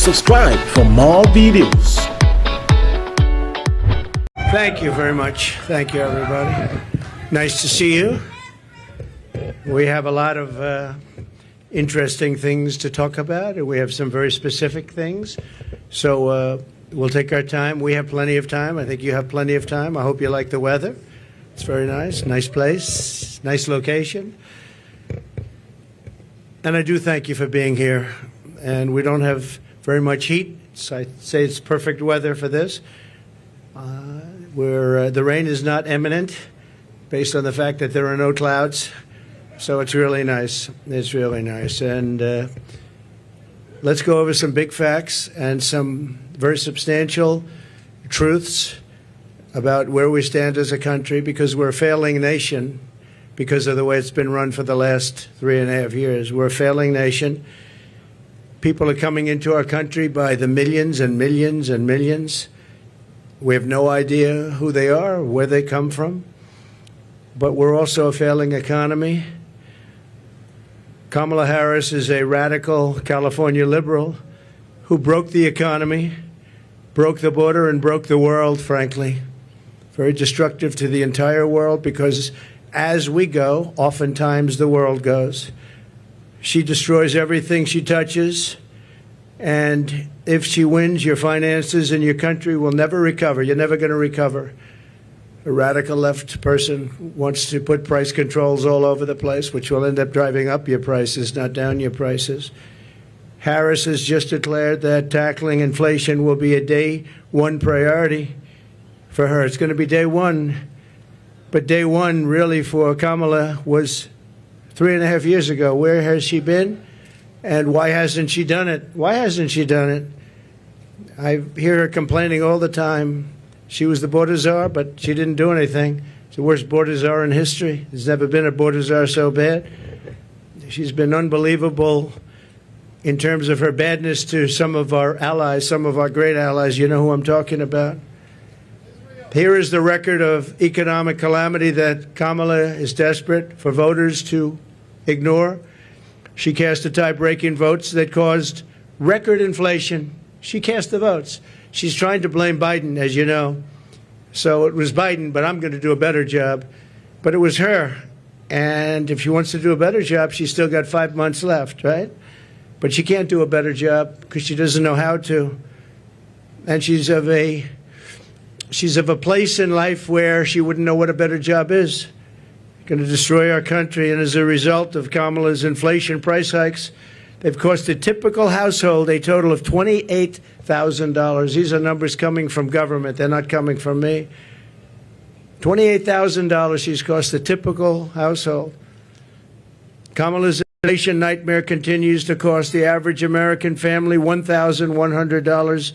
Subscribe for more videos. Thank you very much. Thank you, everybody. Nice to see you. We have a lot of interesting things to talk about, and we have some very specific things. So we'll take our time. We have plenty of time. I think you have plenty of time. I hope you like the weather. It's very nice. Nice place. Nice location. And I do thank you for being here. And we don't have very much heat. So I'd say it's perfect weather for this. The rain is not imminent based on the fact that there are no clouds. So it's really nice. It's really nice. And let's go over some big facts and some very substantial truths about where we stand as a country, because we're a failing nation because of the way it's been run for the last 3.5 years. We're a failing nation. People are coming into our country by the millions and millions and millions. We have no idea who they are, where they come from. But we're also a failing economy. Kamala Harris is a radical California liberal who broke the economy, broke the border, and broke the world, frankly. Very destructive to the entire world, because as we go, oftentimes the world goes. She destroys everything she touches, and if she wins, your finances and your country will never recover. You're never going to recover. A radical left person wants to put price controls all over the place, which will end up driving up your prices, not down your prices. Harris has just declared that tackling inflation will be a day one priority for her. It's going to be day one. But day one, really, for Kamala was 3.5 years ago. Where has she been? And why hasn't she done it? Why hasn't she done it? I hear her complaining all the time. She was the border czar, but she didn't do anything. It's the worst border czar in history. There's never been a border czar so bad. She's been unbelievable in terms of her badness to some of our allies, some of our great allies. You know who I'm talking about. Here is the record of economic calamity that Kamala is desperate for voters to ignore. She cast the tie-breaking votes that caused record inflation. She cast the votes. She's trying to blame Biden, as you know. So it was Biden, but I'm going to do a better job. But it was her. And if she wants to do a better job, she's still got 5 months left, right? But she can't do a better job because she doesn't know how to. And she's of a place in life where she wouldn't know what a better job is. Going to destroy our country. And as a result of Kamala's inflation price hikes, they've cost a typical household a total of $28,000. These are numbers coming from government. They're not coming from me. $28,000 she's cost a typical household. Kamala's inflation nightmare continues to cost the average American family $1,100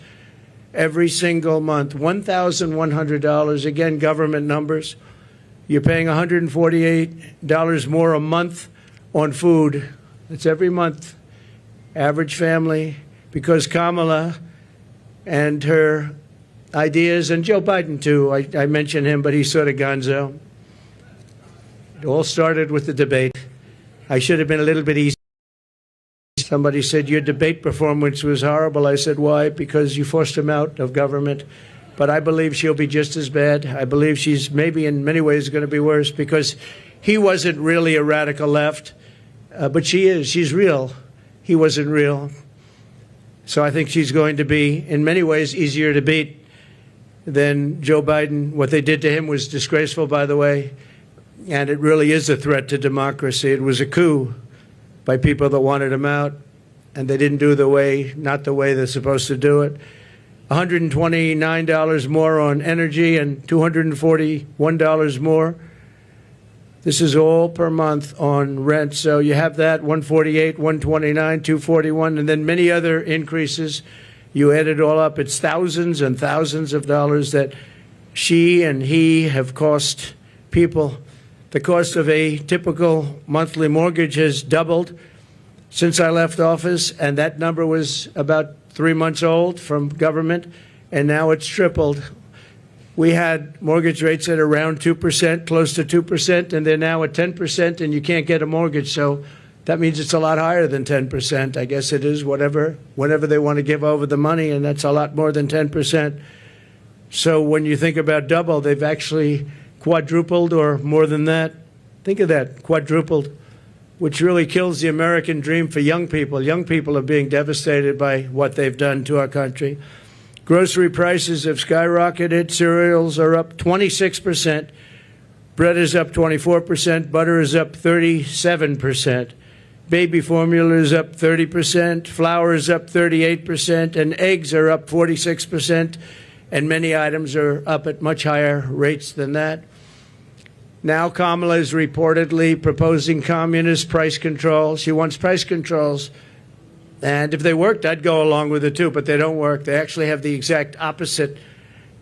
every single month. $1,100. Again, government numbers. You're paying $148 more a month on food. That's every month. Average family, because Kamala and her ideas, and Joe Biden too, I mention him, but he's sort of gonzo. It all started with the debate. I should have been a little bit easy. Somebody said, your debate performance was horrible. I said, why? Because you forced him out of government. But I believe she'll be just as bad. I believe she's maybe in many ways going to be worse, because he wasn't really a radical left, but she is. She's real. He wasn't real. So I think she's going to be, in many ways, easier to beat than Joe Biden. What they did to him was disgraceful, by the way, and it really is a threat to democracy. It was a coup by people that wanted him out, and they didn't do not the way they're supposed to do it. $129 more on energy and $241 more. This is all per month on rent. So you have that, $148, $129, $241, and then many other increases. You add it all up, it's thousands and thousands of dollars that she and he have cost people. The cost of a typical monthly mortgage has doubled since I left office, and that number was about 3 months old from government, and now it's tripled. We had mortgage rates at around 2%, close to 2%, and they're now at 10%, and you can't get a mortgage. So That means it's a lot higher than 10%. I guess it is whatever they want to give over the money, and that's a lot more than 10%. So when you think about double, they've actually quadrupled or more than that. Think of that, quadrupled, which really kills the American dream for young people. Young people are being devastated by what they've done to our country. Grocery prices have skyrocketed. Cereals are up 26%. Bread is up 24%. Butter is up 37%. Baby formula is up 30%. Flour is up 38%. And eggs are up 46%. And many items are up at much higher rates than that. Now Kamala is reportedly proposing communist price controls. She wants price controls. And if they worked, I'd go along with it too, but they don't work. They actually have the exact opposite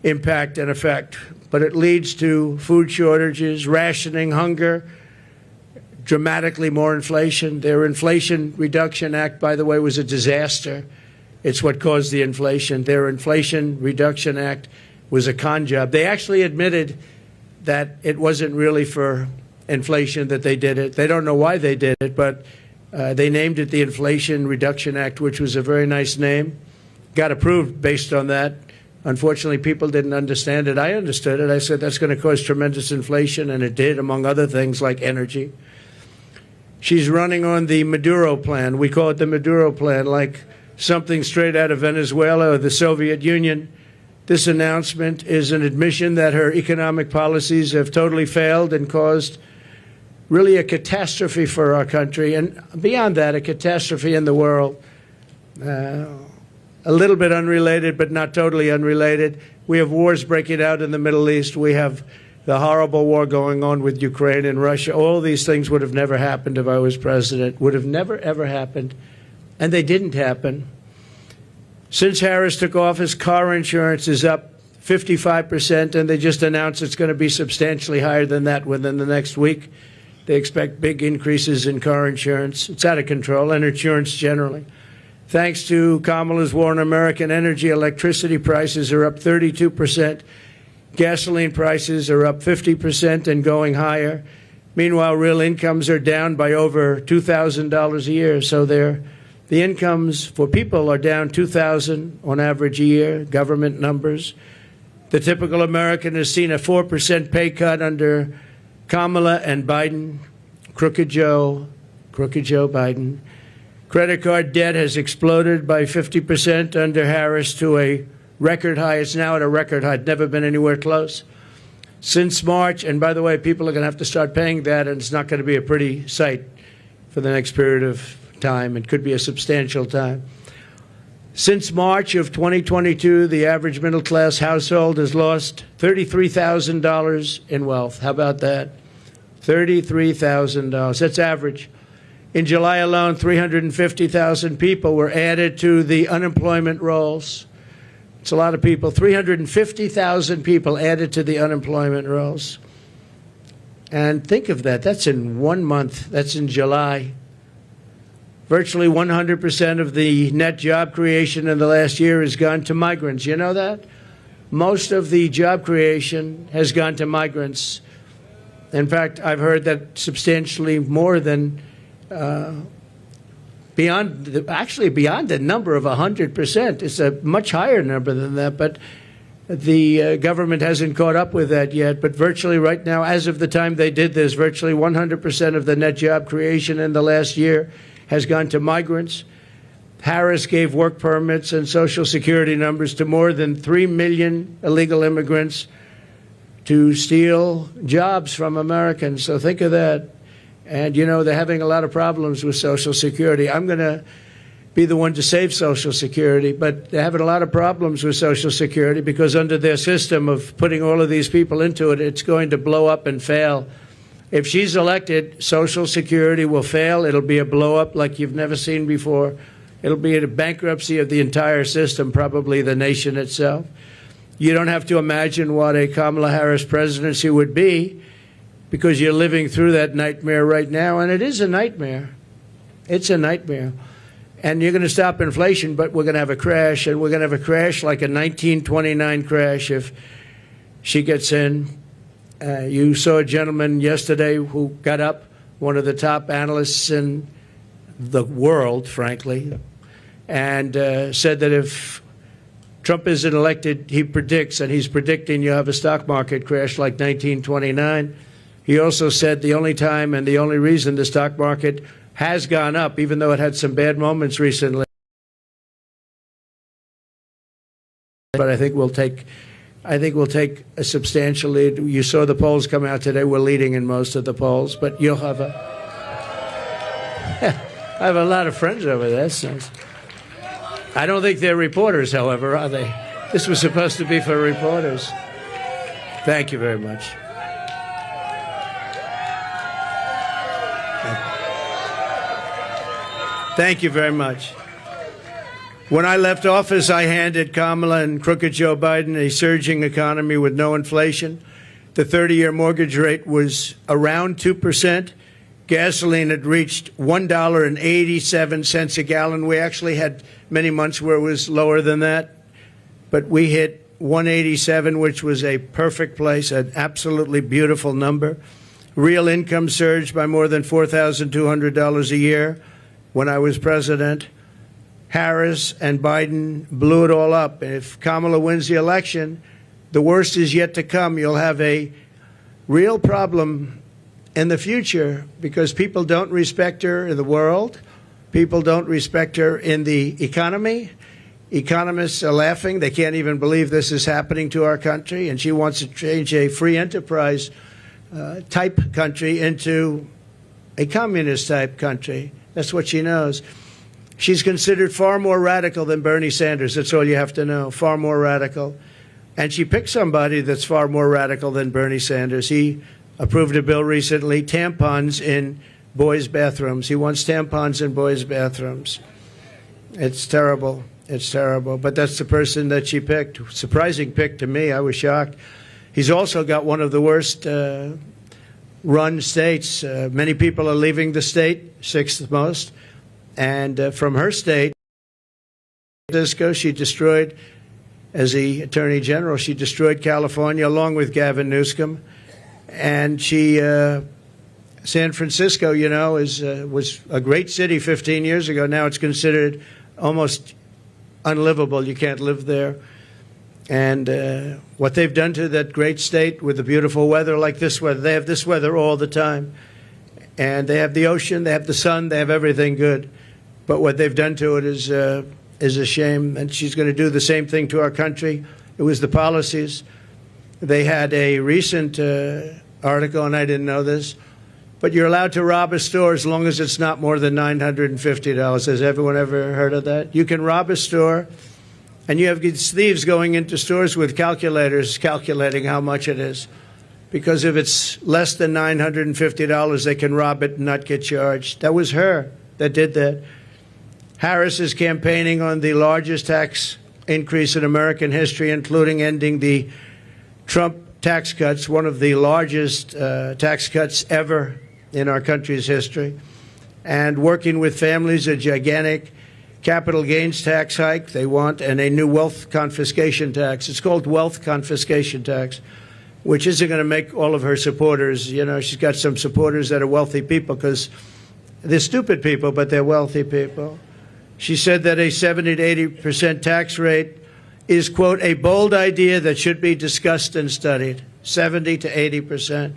impact and effect. But it leads to food shortages, rationing, hunger, dramatically more inflation. Their Inflation Reduction Act, by the way, was a disaster. It's what caused the inflation. Their Inflation Reduction Act was a con job. They actually admitted that it wasn't really for inflation that they did it. They don't know why they did it, but they named it the Inflation Reduction Act, which was a very nice name. Got approved based on that. Unfortunately, people didn't understand it. I understood it. I said that's going to cause tremendous inflation, and it did, among other things like energy. She's running on the Maduro plan. We call it the Maduro plan, like something straight out of Venezuela or the Soviet Union. This announcement is an admission that her economic policies have totally failed and caused really a catastrophe for our country, and beyond that, a catastrophe in the world. A little bit unrelated, but not totally unrelated. We have wars breaking out in the Middle East. We have the horrible war going on with Ukraine and Russia. All these things would have never happened if I was president, would have never, ever happened, and they didn't happen. Since Harris took office, car insurance is up 55%, and they just announced it's going to be substantially higher than that within the next week. They expect big increases in car insurance. It's out of control, and insurance generally. Thanks to Kamala's war on American energy, electricity prices are up 32%. Gasoline prices are up 50% and going higher. Meanwhile, real incomes are down by over $2,000 a year, so the incomes for people are down $2,000 on average a year, government numbers. The typical American has seen a 4% pay cut under Kamala and Biden. Crooked Joe Biden. Credit card debt has exploded by 50% under Harris to a record high. It's now at a record high. It's never been anywhere close. Since March, and by the way, people are going to have to start paying that, and it's not going to be a pretty sight for the next period of time. It could be a substantial time. Since March of 2022, the average middle-class household has lost $33,000 in wealth. How about that? $33,000. That's average. In July alone, 350,000 people were added to the unemployment rolls. It's a lot of people. 350,000 people added to the unemployment rolls. And think of that. That's in 1 month. That's in July. Virtually 100% of the net job creation in the last year has gone to migrants. You know that? Most of the job creation has gone to migrants. In fact, I've heard that substantially more than beyond the number of 100%. It's a much higher number than that, but the government hasn't caught up with that yet. But virtually right now, as of the time they did this, virtually 100% of the net job creation in the last year has gone to migrants. Harris gave work permits and Social Security numbers to more than 3 million illegal immigrants to steal jobs from Americans. So think of that. And, you know, they're having a lot of problems with Social Security. I'm going to be the one to save Social Security, but they're having a lot of problems with Social Security because under their system of putting all of these people into it, it's going to blow up and fail. If she's elected, Social Security will fail. It'll be a blow-up like you've never seen before. It'll be a bankruptcy of the entire system, probably the nation itself. You don't have to imagine what a Kamala Harris presidency would be because you're living through that nightmare right now, and it is a nightmare. It's a nightmare. And you're going to stop inflation, but we're going to have a crash, and we're going to have a crash like a 1929 crash if she gets in. You saw a gentleman yesterday who got up, one of the top analysts in the world, frankly, and said that if Trump isn't elected, he predicts, and he's predicting you have a stock market crash like 1929. He also said the only time and the only reason the stock market has gone up, even though it had some bad moments recently, but I think we'll take a substantial lead. You saw the polls come out today. We're leading in most of the polls, but you'll have I have a lot of friends over there. That's nice. I don't think they're reporters, however, are they? This was supposed to be for reporters. Thank you very much. Thank you very much. When I left office, I handed Kamala and crooked Joe Biden a surging economy with no inflation. The 30-year mortgage rate was around 2%. Gasoline had reached $1.87 a gallon. We actually had many months where it was lower than that, but we hit 187, which was a perfect place, an absolutely beautiful number. Real income surged by more than $4,200 a year when I was president. Harris and Biden blew it all up. And if Kamala wins the election, the worst is yet to come. You'll have a real problem in the future because people don't respect her in the world. People don't respect her in the economy. Economists are laughing. They can't even believe this is happening to our country. And she wants to change a free enterprise type country into a communist type country. That's what she knows. She's considered far more radical than Bernie Sanders. That's all you have to know, far more radical. And she picked somebody that's far more radical than Bernie Sanders. He approved a bill recently, tampons in boys' bathrooms. He wants tampons in boys' bathrooms. It's terrible. It's terrible. But that's the person that she picked. Surprising pick to me. I was shocked. He's also got one of the worst run states. Many people are leaving the state, sixth most. And from her state, she destroyed, as the Attorney General, she destroyed California along with Gavin Newsom. And San Francisco, you know, was a great city 15 years ago. Now it's considered almost unlivable. You can't live there. And what they've done to that great state with the beautiful weather like this weather, they have this weather all the time. And they have the ocean, they have the sun, they have everything good. But what they've done to it is a shame, and she's going to do the same thing to our country. It was the policies. They had a recent article, and I didn't know this, but you're allowed to rob a store as long as it's not more than $950. Has everyone ever heard of that? You can rob a store, and you have these thieves going into stores with calculators calculating how much it is. Because if it's less than $950, they can rob it and not get charged. That was her that did that. Harris is campaigning on the largest tax increase in American history, including ending the Trump tax cuts, one of the largest tax cuts ever in our country's history, and working with families, a gigantic capital gains tax hike they want, and a new wealth confiscation tax. It's called wealth confiscation tax, which isn't going to make all of her supporters, you know, she's got some supporters that are wealthy people because they're stupid people, but they're wealthy people. She said that a 70 to 80% tax rate is, quote, a bold idea that should be discussed and studied. 70 to 80%.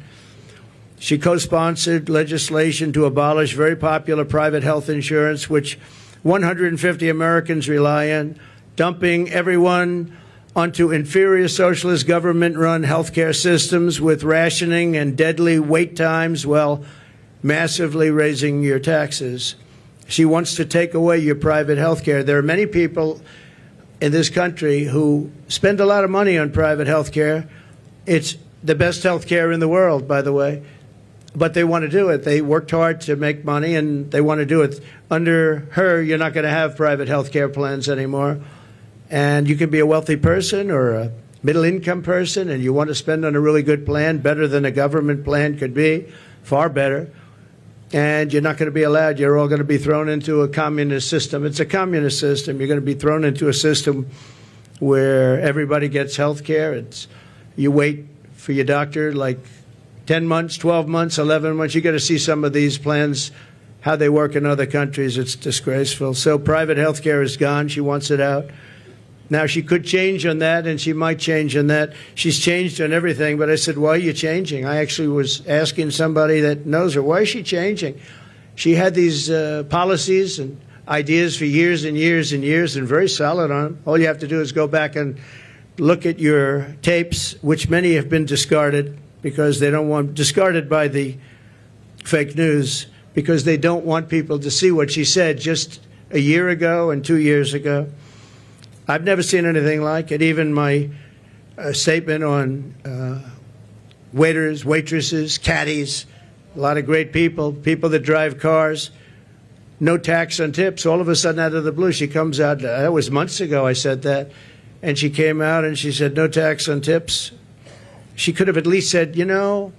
She co-sponsored legislation to abolish very popular private health insurance, which 150 Americans rely on, dumping everyone onto inferior socialist government-run healthcare systems with rationing and deadly wait times while massively raising your taxes. She wants to take away your private health care. There are many people in this country who spend a lot of money on private health care. It's the best health care in the world, by the way. But they want to do it. They worked hard to make money, and they want to do it. Under her, you're not going to have private health care plans anymore. And you can be a wealthy person or a middle-income person, and you want to spend on a really good plan, better than a government plan could be, far better. And you're not going to be allowed. You're all going to be thrown into a communist system. It's a communist system. You're going to be thrown into a system where everybody gets health care. You wait for your doctor like 10 months, 12 months, 11 months. You got to see some of these plans how they work in other countries. It's disgraceful. So private health care is gone. She wants it out. Now, she could change on that, and she might change on that. She's changed on everything, but I said, why are you changing? I actually was asking somebody that knows her, why is she changing? She had these policies and ideas for years and years and years, and very solid on them. All you have to do is go back and look at your tapes, which many have been discarded because they don't want, discarded by the fake news, because they don't want people to see what she said just a year ago and 2 years ago. I've never seen anything like it. Even my statement on waiters, waitresses, caddies, a lot of great people, people that drive cars, no tax on tips. All of a sudden, out of the blue, she comes out. That was months ago I said that. And she came out and she said, no tax on tips. She could have at least said, you know,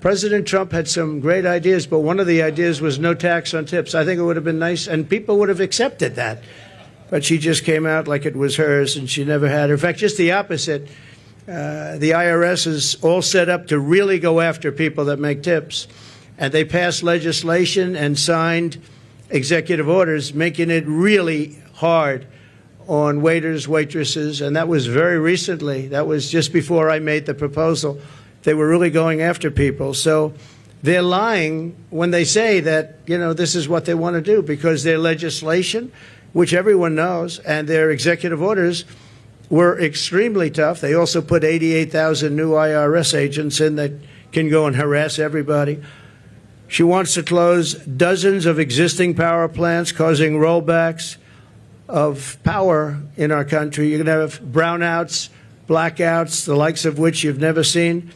President Trump had some great ideas, but one of the ideas was no tax on tips. I think it would have been nice, and people would have accepted that. But she just came out like it was hers, and she never had her. In fact, just the opposite. The IRS is all set up to really go after people that make tips. And they passed legislation and signed executive orders making it really hard on waiters, waitresses, and that was very recently. That was just before I made the proposal. They were really going after people. So they're lying when they say that, you know, this is what they want to do, because their legislation, which everyone knows, and their executive orders were extremely tough. They also put 88,000 new IRS agents in that can go and harass everybody. She wants to close dozens of existing power plants, causing rollbacks of power in our country. You're going to have brownouts, blackouts, the likes of which you've never seen,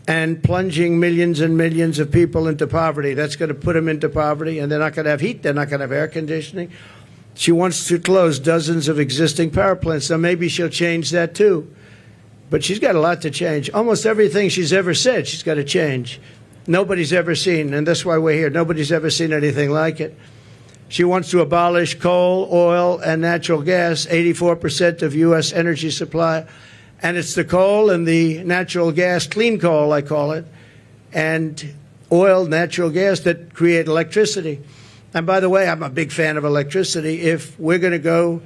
and plunging millions and millions of people into poverty. That's going to put them into poverty, and they're not going to have heat. They're not going to have air conditioning. She wants to close dozens of existing power plants. Now, maybe she'll change that, too. But she's got a lot to change. Almost everything she's ever said, she's got to change. Nobody's ever seen, and that's why we're here. Nobody's ever seen anything like it. She wants to abolish coal, oil, and natural gas, 84% of U.S. energy supply. And it's the coal and the natural gas, clean coal, I call it, and oil, natural gas that create electricity. And by the way, I'm a big fan of electricity. If we're going to go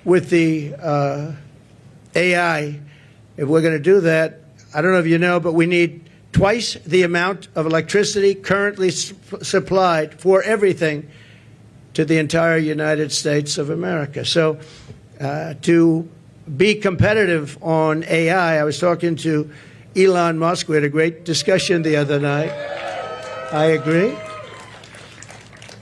with the AI, if we're going to do that, I don't know if you know, but we need twice the amount of electricity currently supplied for everything to the entire United States of America. So to be competitive on AI, I was talking to Elon Musk. We had a great discussion the other night. I agree.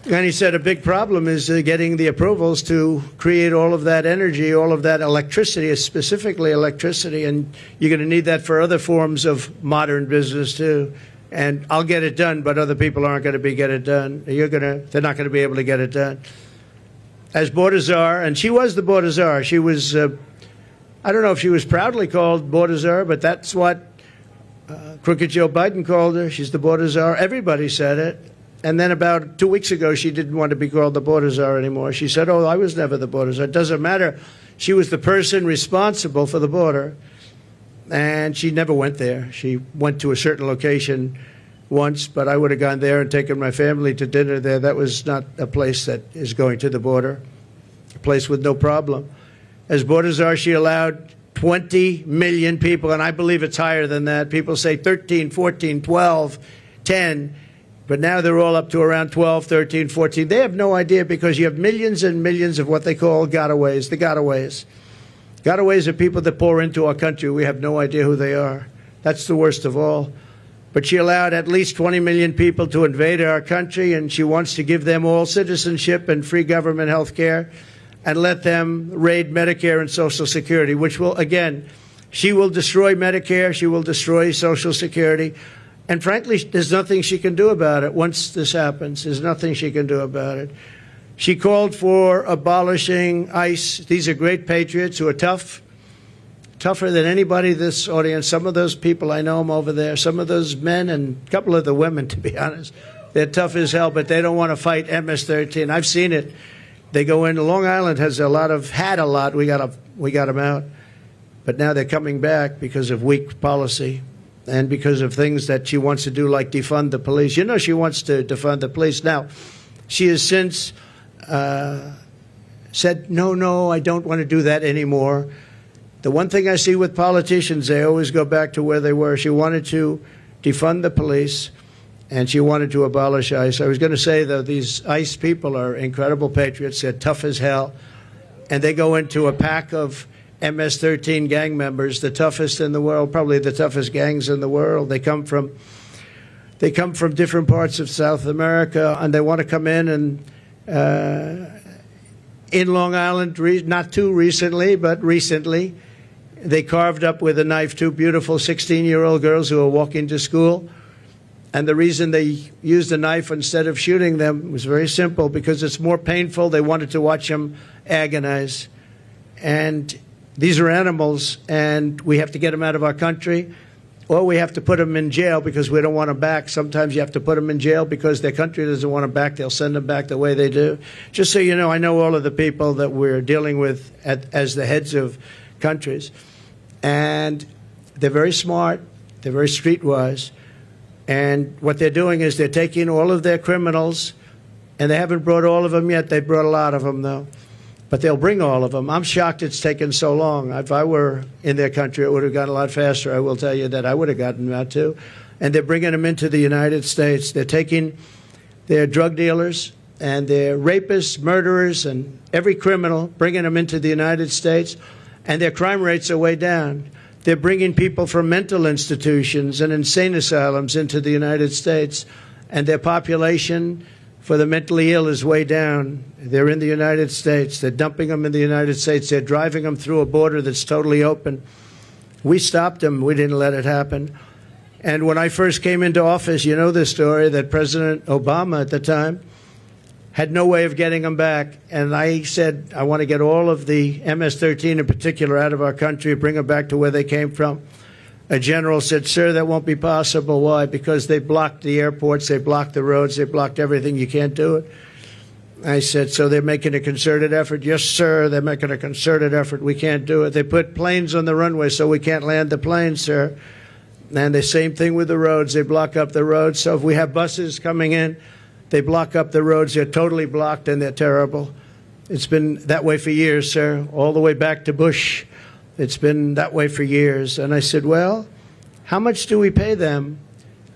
And he said a big problem is getting the approvals to create all of that energy, all of that electricity, specifically electricity, and you're going to need that for other forms of modern business too. And I'll get it done, but other people aren't going to get it done. They're not going to be able to get it done. As border czar, and she was the border czar. She was, I don't know if she was proudly called border czar, but that's what Crooked Joe Biden called her. She's the border czar. Everybody said it. And then about 2 weeks ago, she didn't want to be called the border czar anymore. She said, oh, I was never the border czar. It doesn't matter. She was the person responsible for the border, and she never went there. She went to a certain location once, but I would have gone there and taken my family to dinner there. That was not a place that is going to the border, a place with no problem. As border czar, she allowed 20 million people, and I believe it's higher than that. People say 13, 14, 12, 10. But now they're all up to around 12, 13, 14. They have no idea, because you have millions and millions of what they call gotaways, the gotaways. Gotaways are people that pour into our country. We have no idea who they are. That's the worst of all. But she allowed at least 20 million people to invade our country, and she wants to give them all citizenship and free government health care and let them raid Medicare and Social Security, which will, again, she will destroy Medicare. She will destroy Social Security. And frankly, there's nothing she can do about it once this happens. There's nothing she can do about it. She called for abolishing ICE. These are great patriots who are tough, tougher than anybody in this audience. Some of those people, I know them over there. Some of those men and a couple of the women, to be honest. They're tough as hell, but they don't want to fight MS-13. I've seen it. They go in. Long Island has had a lot. We got them out. But now they're coming back because of weak policy. And because of things that she wants to do, like defund the police. You know, she wants to defund the police. Now, She has since said, no, I don't want to do that anymore. The one thing I see with politicians, they always go back to where they were. She wanted to defund the police, and she wanted to abolish ICE. I was going to say, though, these ICE people are incredible patriots. They're tough as hell, and they go into a pack of MS-13 gang members, the toughest in the world, probably the toughest gangs in the world. They come from different parts of South America, and they want to come in and in Long Island, not too recently, but recently, they carved up with a knife two beautiful 16-year-old girls who were walking to school. And the reason they used a knife instead of shooting them was very simple, because it's more painful. They wanted to watch them agonize. And these are animals, and we have to get them out of our country, or we have to put them in jail because we don't want them back. Sometimes you have to put them in jail because their country doesn't want them back. They'll send them back the way they do. Just so you know, I know all of the people that we're dealing with as the heads of countries. And they're very smart. They're very streetwise. And what they're doing is they're taking all of their criminals, and they haven't brought all of them yet. They brought a lot of them, though. But they'll bring all of them. I'm shocked it's taken so long. If I were in their country, it would have gone a lot faster. I will tell you that I would have gotten that, too. And they're bringing them into the United States. They're taking their drug dealers and their rapists, murderers, and every criminal, bringing them into the United States. And their crime rates are way down. They're bringing people from mental institutions and insane asylums into the United States, and their population for the mentally ill is way down. They're in the United States. They're dumping them in the United States. They're driving them through a border that's totally open. We stopped them. We didn't let it happen. And when I first came into office, you know the story, that President Obama at the time had no way of getting them back. And I said, I want to get all of the MS-13 in particular out of our country, bring them back to where they came from. A general said, sir, that won't be possible. Why? Because they blocked the airports, they blocked the roads, they blocked everything. You can't do it. I said, so they're making a concerted effort? Yes, sir, they're making a concerted effort. We can't do it. They put planes on the runway so we can't land the planes, sir. And the same thing with the roads. They block up the roads. So if we have buses coming in, they block up the roads. They're totally blocked, and they're terrible. It's been that way for years, sir, all the way back to Bush. It's been that way for years. And I said, well, how much do we pay them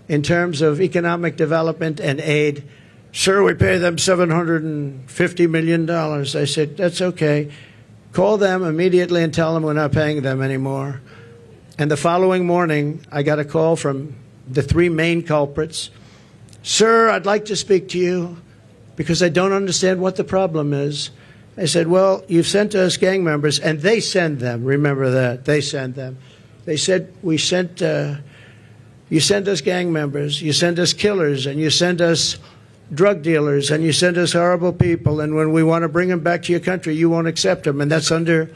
in terms of economic development and aid? Sir, we pay them $750 million. I said, that's okay. Call them immediately and tell them we're not paying them anymore. And the following morning, I got a call from the three main culprits. Sir, I'd like to speak to you because I don't understand what the problem is. I said, well, you've sent us gang members, and they send them. Remember that. They send them. They said, you send us gang members, you send us killers, and you send us drug dealers, and you send us horrible people, and when we want to bring them back to your country, you won't accept them. And that's under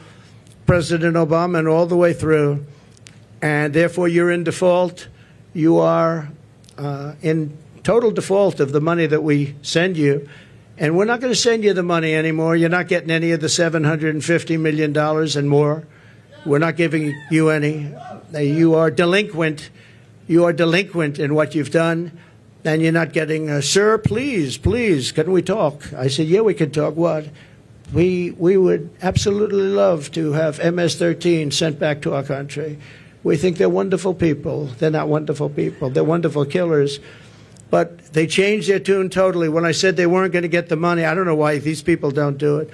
President Obama and all the way through. And therefore, you're in default. You are in total default of the money that we send you. And we're not going to send you the money anymore. You're not getting any of the $750 million and more. We're not giving you any. You are delinquent. You are delinquent in what you've done. And you're not getting, sir, please, can we talk? I said, yeah, we can talk. What? We would absolutely love to have MS-13 sent back to our country. We think they're wonderful people. They're not wonderful people. They're wonderful killers. But they changed their tune totally. When I said they weren't going to get the money, I don't know why these people don't do it.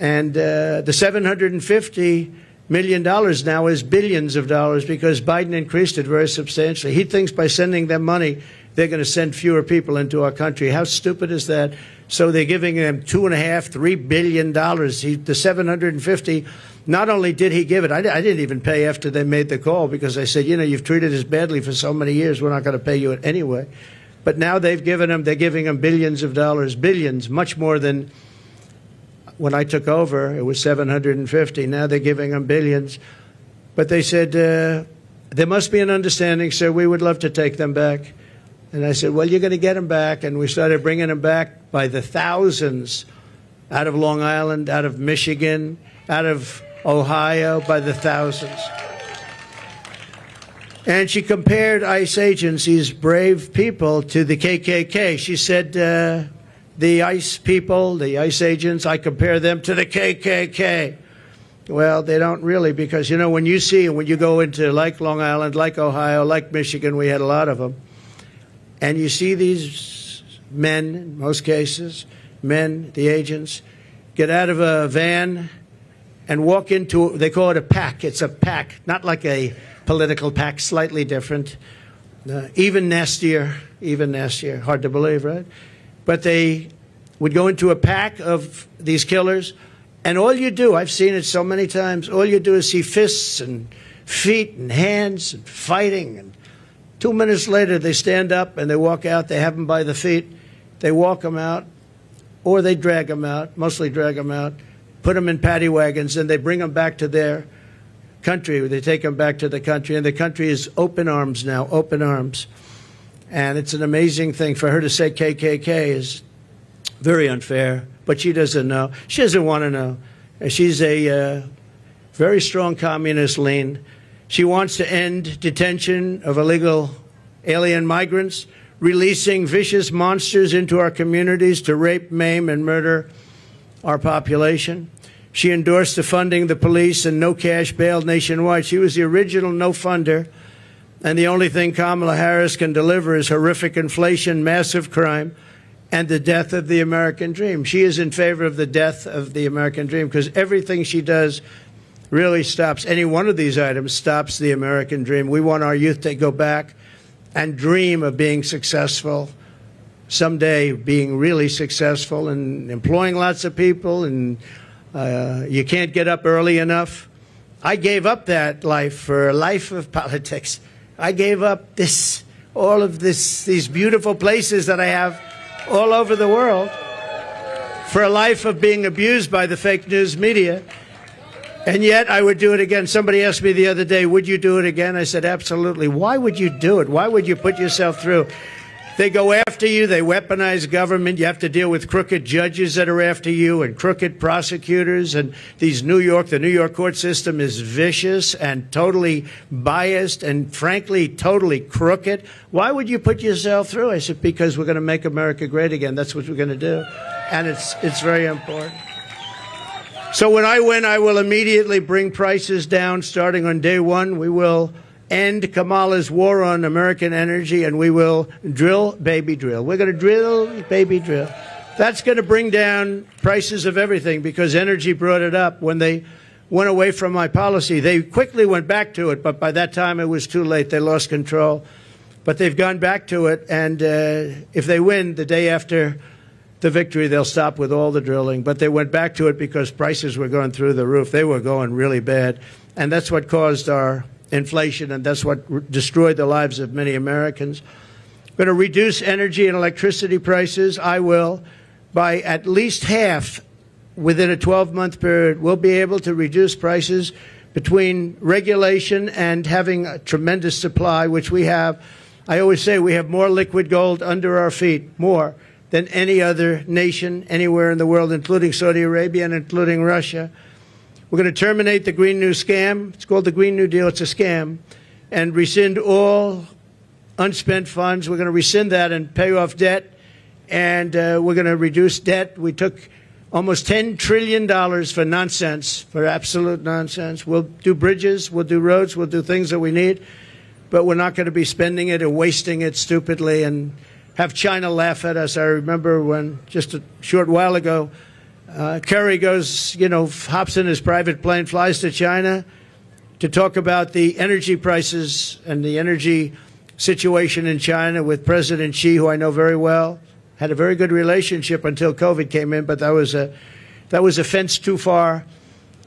And the $750 million now is billions of dollars because Biden increased it very substantially. He thinks by sending them money, they're going to send fewer people into our country. How stupid is that? So they're giving them $2.5–3 billion. The 750. Not only did he give it, I didn't even pay after they made the call because I said, you know, you've treated us badly for so many years. We're not going to pay you it anyway. But now they're giving them billions of dollars, billions, much more than when I took over. It was 750. Now they're giving them billions. But they said, there must be an understanding, sir. We would love to take them back. And I said, well, you're going to get them back. And we started bringing them back by the thousands out of Long Island, out of Michigan, out of Ohio, by the thousands. And she compared ICE agents, these brave people, to the KKK. She said, the ICE people, the ICE agents, I compare them to the KKK. Well, they don't really, because, you know, when you go into like Long Island, like Ohio, like Michigan, we had a lot of them, and you see these men, in most cases, men, the agents, get out of a van and walk into, they call it a pack. It's a pack, not like a political pack, slightly different, even nastier, hard to believe, right? But they would go into a pack of these killers, and all you do, I've seen it so many times, all you do is see fists and feet and hands and fighting. And 2 minutes later, they stand up and they walk out. They have them by the feet. They walk them out, or they drag them out, mostly drag them out, put them in paddy wagons, and they bring them back to their country. They take them back to the country, and the country is open arms now, open arms. And it's an amazing thing. For her to say KKK is very unfair, but she doesn't know. She doesn't want to know. She's a very strong communist lean. She wants to end detention of illegal alien migrants, releasing vicious monsters into our communities to rape, maim, and murder our population. She endorsed the funding the police and no cash bail nationwide. She was the original no funder. And the only thing Kamala Harris can deliver is horrific inflation, massive crime, and the death of the American dream. She is in favor of the death of the American dream because everything she does really stops. Any one of these items stops the American dream. We want our youth to go back and dream of being successful, someday being really successful and employing lots of people, and you can't get up early enough. I gave up that life for a life of politics. I gave up all of these beautiful places that I have all over the world for a life of being abused by the fake news media. And yet I would do it again. Somebody asked me the other day, would you do it again? I said, absolutely. Why would you do it? Why would you put yourself through? They go after you. They weaponize government. You have to deal with crooked judges that are after you and crooked prosecutors. And the New York court system is vicious and totally biased and, frankly, totally crooked. Why would you put yourself through? I said, because we're going to make America great again. That's what we're going to do. And it's very important. So when I win, I will immediately bring prices down starting on day one. We will end Kamala's war on American energy, and we will drill, baby, drill. We're going to drill, baby, drill. That's going to bring down prices of everything because energy brought it up. When they went away from my policy, they quickly went back to it, but by that time it was too late. They lost control. But they've gone back to it, and if they win the day after the victory, they'll stop with all the drilling. But they went back to it because prices were going through the roof. They were going really bad, and that's what caused our inflation, and that's what destroyed the lives of many Americans. We're going to reduce energy and electricity prices. I will, by at least half within a 12-month period. We'll be able to reduce prices between regulation and having a tremendous supply, which we have. I always say we have more liquid gold under our feet, more than any other nation anywhere in the world, including Saudi Arabia and including Russia. We're going to terminate the Green New Scam. It's called the Green New Deal. It's a scam. And rescind all unspent funds. We're going to rescind that and pay off debt. And we're going to reduce debt. We took almost $10 trillion for nonsense, for absolute nonsense. We'll do bridges. We'll do roads. We'll do things that we need. But we're not going to be spending it or wasting it stupidly and have China laugh at us. I remember when just a short while ago, Kerry goes, hops in his private plane, flies to China to talk about the energy prices and the energy situation in China with President Xi, who I know very well. Had a very good relationship until COVID came in, but that was a fence too far.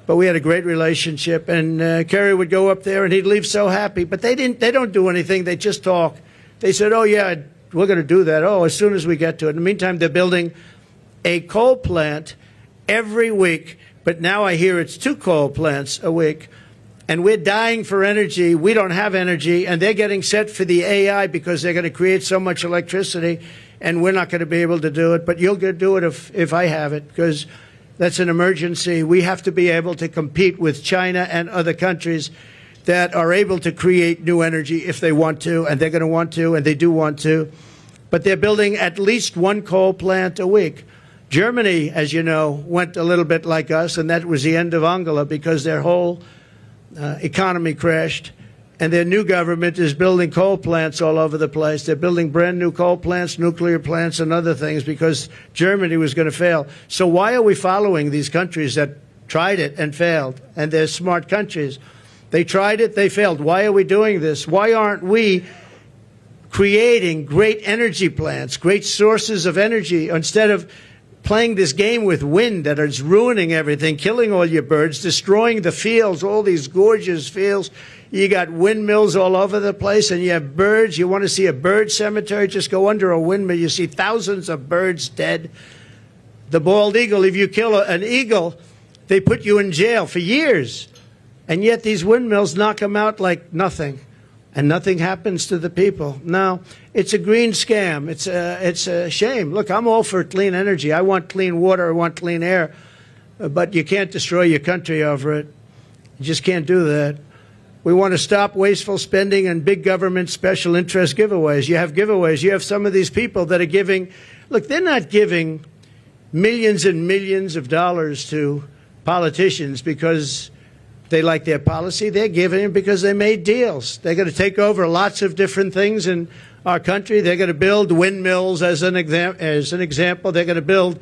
But we had a great relationship, and Kerry would go up there, and he'd leave so happy. But they don't do anything. They just talk. They said, "Oh yeah, we're going to do that. Oh, as soon as we get to it." In the meantime, they're building a coal plant every week, but now I hear it's 2 coal plants a week, and we're dying for energy. We don't have energy, and they're getting set for the AI because they're going to create so much electricity, and we're not going to be able to do it. But you'll get to do it if I have it, because that's an emergency. We have to be able to compete with China and other countries that are able to create new energy if they want to, and they're going to want to, and they do want to. but they're building at least one coal plant a week. Germany, as you know, went a little bit like us, and that was the end of Angela because their whole economy crashed. And their new government is building coal plants all over the place. They're building brand new coal plants, nuclear plants, and other things because Germany was going to fail. So why are we following these countries that tried it and failed? And they're smart countries. They tried it, they failed. Why are we doing this? Why aren't we creating great energy plants, great sources of energy, instead of playing this game with wind that is ruining everything, killing all your birds, destroying the fields, all these gorgeous fields. You got windmills all over the place, and you have birds. You want to see a bird cemetery? Just go under a windmill. You see thousands of birds dead. The bald eagle, if you kill an eagle, they put you in jail for years. And yet these windmills knock them out like nothing, and nothing happens to the people. Now, it's a green scam. It's a shame. Look, I'm all for clean energy. I want clean water. I want clean air. But you can't destroy your country over it. You just can't do that. We want to stop wasteful spending and big government special interest giveaways. You have giveaways. You have some of these people that are giving. Look, they're not giving millions and millions of dollars to politicians because they like their policy. They're giving it because they made deals. They're going to take over lots of different things in our country. They're going to build windmills as an example. They're going to build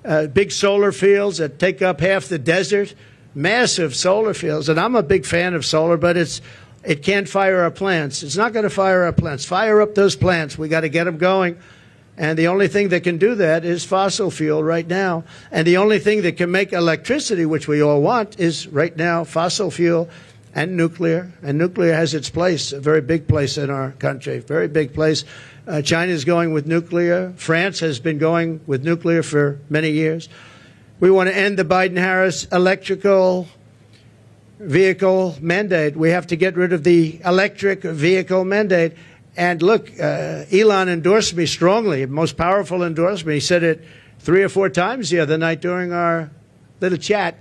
big solar fields that take up half the desert. Massive solar fields, and I'm a big fan of solar, but it can't fire our plants. It's not going to fire our plants. Fire up those plants. We got to get them going, and the only thing that can do that is fossil fuel right now. And the only thing that can make electricity, which we all want, is right now fossil fuel and nuclear. And nuclear has its place, a very big place in our country, very big place. China is going with nuclear. France has been going with nuclear for many years. We want to end the Biden-Harris electrical vehicle mandate. We have to get rid of the electric vehicle mandate. And look, Elon endorsed me strongly, most powerful endorsement. He said it 3 or 4 times the other night during our little chat.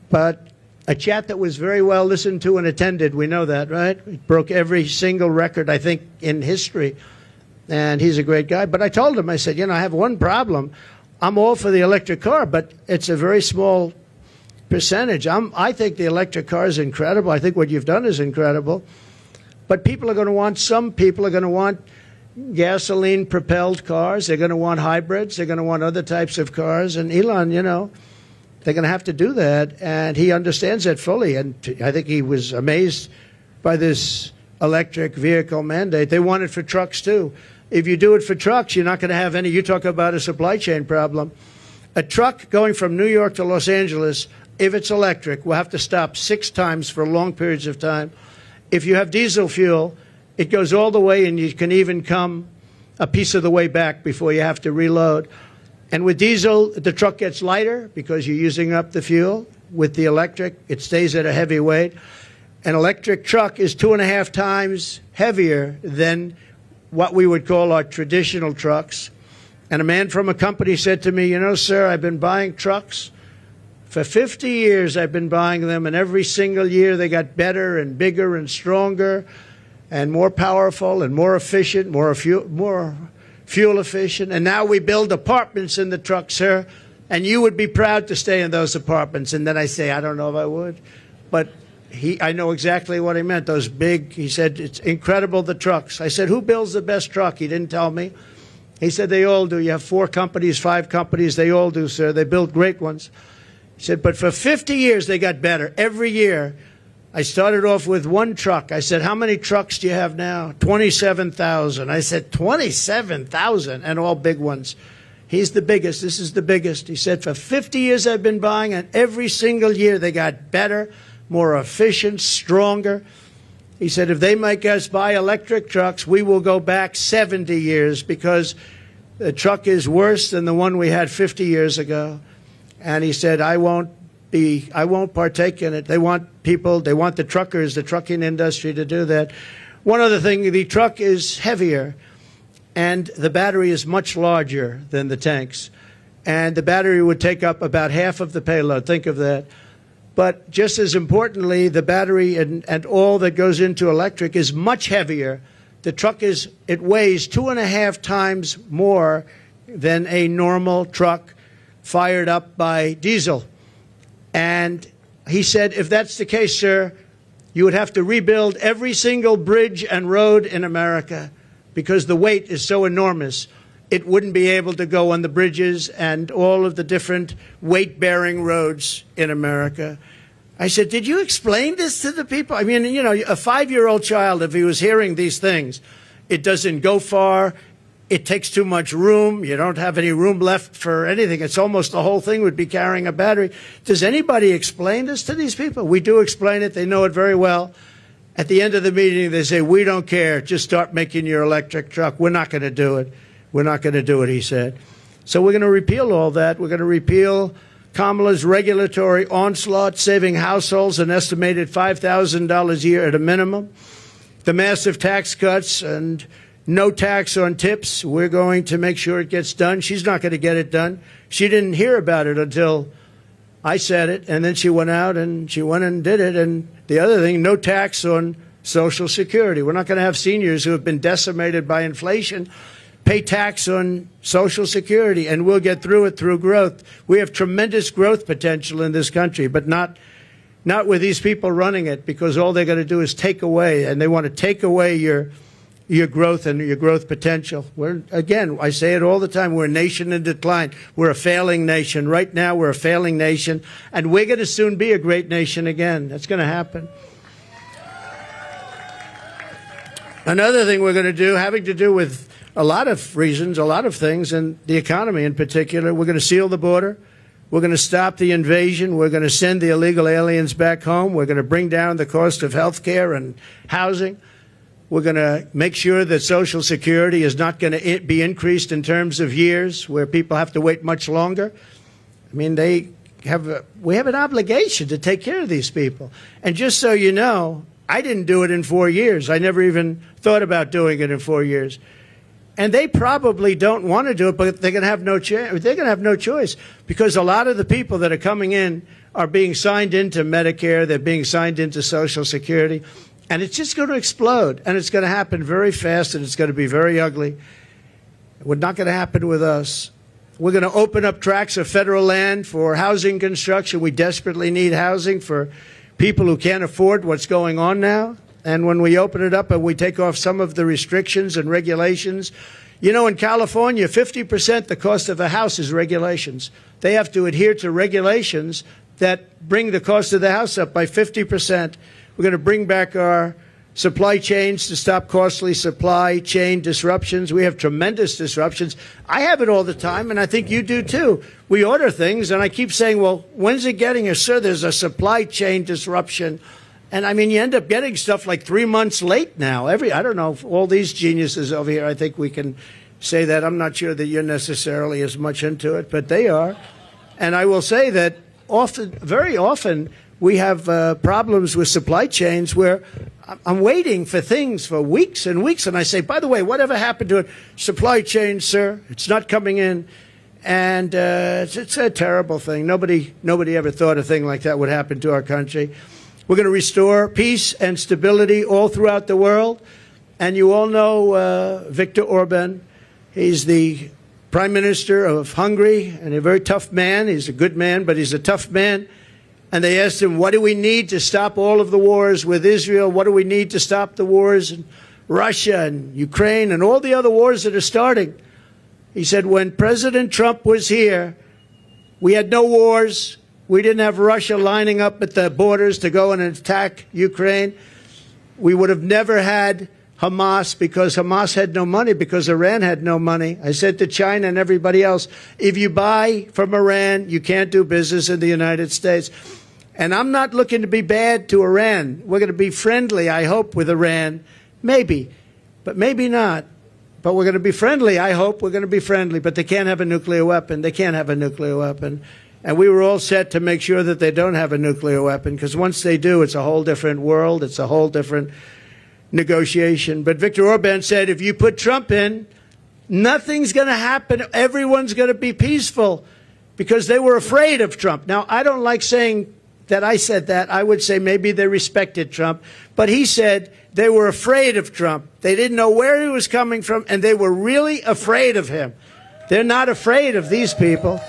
But a chat that was very well listened to and attended. We know that, right? It broke every single record, I think, in history. And he's a great guy. But I told him, I said, you know, I have one problem. I'm all for the electric car, but it's a very small percentage. I think the electric car is incredible. I think what you've done is incredible. But people are going to want, some people are going to want gasoline-propelled cars. They're going to want hybrids. They're going to want other types of cars. And Elon, you know, they're going to have to do that. And he understands that fully. And I think he was amazed by this electric vehicle mandate. They want it for trucks, too. If you do it for trucks, you're not going to have any. You talk about a supply chain problem. A truck going from New York to Los Angeles, if it's electric, will have to stop 6 times for long periods of time. If you have diesel fuel, it goes all the way, and you can even come a piece of the way back before you have to reload. And with diesel, the truck gets lighter because you're using up the fuel. With the electric, it stays at a heavy weight. An electric truck is 2.5 times heavier than what we would call our traditional trucks. And a man from a company said to me, you know, sir, I've been buying trucks. For 50 years, I've been buying them, and every single year they got better and bigger and stronger and more powerful and more efficient, more fuel efficient. And now we build apartments in the truck, sir, and you would be proud to stay in those apartments. And then I say, I don't know if I would. But I know exactly what he meant. Those big, he said, it's incredible, the trucks. I said, who builds the best truck? He didn't tell me. He said, they all do. You have 4 companies, 5 companies. They all do, sir. They build great ones. He said, but for 50 years, they got better. Every year, I started off with 1 truck. I said, how many trucks do you have now? 27,000. I said, 27,000, and all big ones. He's the biggest. This is the biggest. He said, for 50 years, I've been buying, and every single year, they got better, more efficient, stronger. He said, if they make us buy electric trucks, we will go back 70 years because the truck is worse than the one we had 50 years ago. And he said, I won't partake in it. They want the truckers, the trucking industry to do that. One other thing, the truck is heavier and the battery is much larger than the tanks. And the battery would take up about half of the payload. Think of that. But just as importantly, the battery and all that goes into electric is much heavier The truck it weighs 2.5 times more than a normal truck fired up by diesel. And he said, if that's the case, sir, you would have to rebuild every single bridge and road in America because the weight is so enormous. It wouldn't be able to go on the bridges and all of the different weight-bearing roads in America. I said, did you explain this to the people? I mean, you know, a 5-year-old child, if he was hearing these things, it doesn't go far. It takes too much room. You don't have any room left for anything. It's almost the whole thing would be carrying a battery. Does anybody explain this to these people? We do explain it. They know it very well. At the end of the meeting, they say, we don't care. Just start making your electric truck. We're not going to do it. We're not going to do it, he said. So we're going to repeal all that. We're going to repeal Kamala's regulatory onslaught, saving households an estimated $5,000 a year at a minimum. The massive tax cuts and no tax on tips. We're going to make sure it gets done. She's not going to get it done. She didn't hear about it until I said it, and then she went out and she went and did it. And the other thing, no tax on Social Security. We're not going to have seniors who have been decimated by inflation pay tax on Social Security, and we'll get through it through growth. We have tremendous growth potential in this country, but not with these people running it, because all they're going to do is take away, and they want to take away your growth and your growth potential. Again, I say it all the time, we're a nation in decline. We're a failing nation. Right now, we're a failing nation, and we're going to soon be a great nation again. That's going to happen. Another thing we're going to do, having to do with a lot of reasons, a lot of things, and the economy in particular, we're going to seal the border. We're going to stop the invasion. We're going to send the illegal aliens back home. We're going to bring down the cost of health care and housing. We're going to make sure that Social Security is not going to be increased in terms of years where people have to wait much longer. I mean, we have an obligation to take care of these people. And just so you know, I didn't do it in 4 years. I never even thought about doing it in 4 years. And they probably don't want to do it, but they're going to have no chance. They're going to have no choice, because a lot of the people that are coming in are being signed into Medicare. They're being signed into Social Security. And it's just going to explode. And it's going to happen very fast, and it's going to be very ugly. It's not going to happen with us. We're going to open up tracts of federal land for housing construction. We desperately need housing for people who can't afford what's going on now. And when we open it up and we take off some of the restrictions and regulations, you know, in California, 50% the cost of a house is regulations. They have to adhere to regulations that bring the cost of the house up by 50%. We're going to bring back our supply chains to stop costly supply chain disruptions. We have tremendous disruptions. I have it all the time, and I think you do too. We order things, and I keep saying, well, when's it getting here? Sir, there's a supply chain disruption. And, I mean, you end up getting stuff like 3 months late now. I don't know, all these geniuses over here, I think we can say that. I'm not sure that you're necessarily as much into it, but they are. And I will say that very often, we have problems with supply chains where I'm waiting for things for weeks and weeks. And I say, by the way, whatever happened to it? Supply chain, sir, it's not coming in. And it's a terrible thing. Nobody ever thought a thing like that would happen to our country. We're going to restore peace and stability all throughout the world. And you all know Viktor Orban. He's the Prime Minister of Hungary, and a very tough man. He's a good man, but he's a tough man. And they asked him, what do we need to stop all of the wars with Israel? What do we need to stop the wars in Russia and Ukraine and all the other wars that are starting? He said, when President Trump was here, we had no wars. We didn't have Russia lining up at the borders to go and attack Ukraine. We would have never had Hamas, because Hamas had no money, because Iran had no money. I said to China and everybody else, if you buy from Iran, you can't do business in the United States. And I'm not looking to be bad to Iran. We're going to be friendly, I hope, with Iran. Maybe, but maybe not. But we're going to be friendly, I hope. We're going to be friendly, but they can't have a nuclear weapon. They can't have a nuclear weapon. And we were all set to make sure that they don't have a nuclear weapon, because once they do, it's a whole different world. It's a whole different negotiation. But Viktor Orban said, if you put Trump in, nothing's going to happen. Everyone's going to be peaceful, because they were afraid of Trump. Now, I don't like saying that I said that, I would say maybe they respected Trump. But he said they were afraid of Trump. They didn't know where he was coming from, and they were really afraid of him. They're not afraid of these people.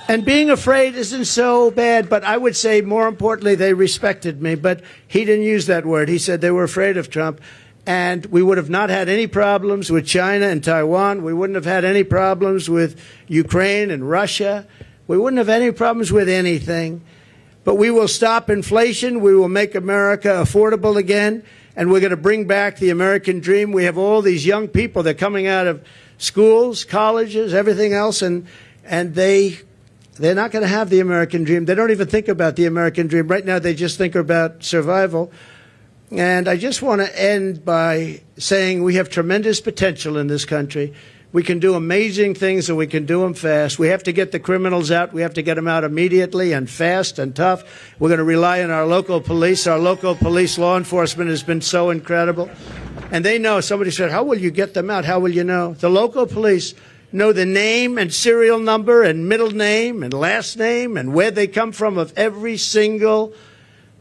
And being afraid isn't so bad, but I would say more importantly, they respected me. But he didn't use that word. He said they were afraid of Trump. And we would have not had any problems with China and Taiwan. We wouldn't have had any problems with Ukraine and Russia. We wouldn't have any problems with anything. But we will stop inflation. We will make America affordable again. And we're going to bring back the American dream. We have all these young people. They're coming out of schools, colleges, everything else. And they're not going to have the American dream. They don't even think about the American dream. Right now, they just think about survival. And I just want to end by saying we have tremendous potential in this country. We can do amazing things, and we can do them fast. We have to get the criminals out. We have to get them out immediately and fast and tough. We're going to rely on our local police. Our local police law enforcement has been so incredible. And they know. Somebody said, how will you get them out? How will you know? The local police know the name and serial number and middle name and last name and where they come from of every single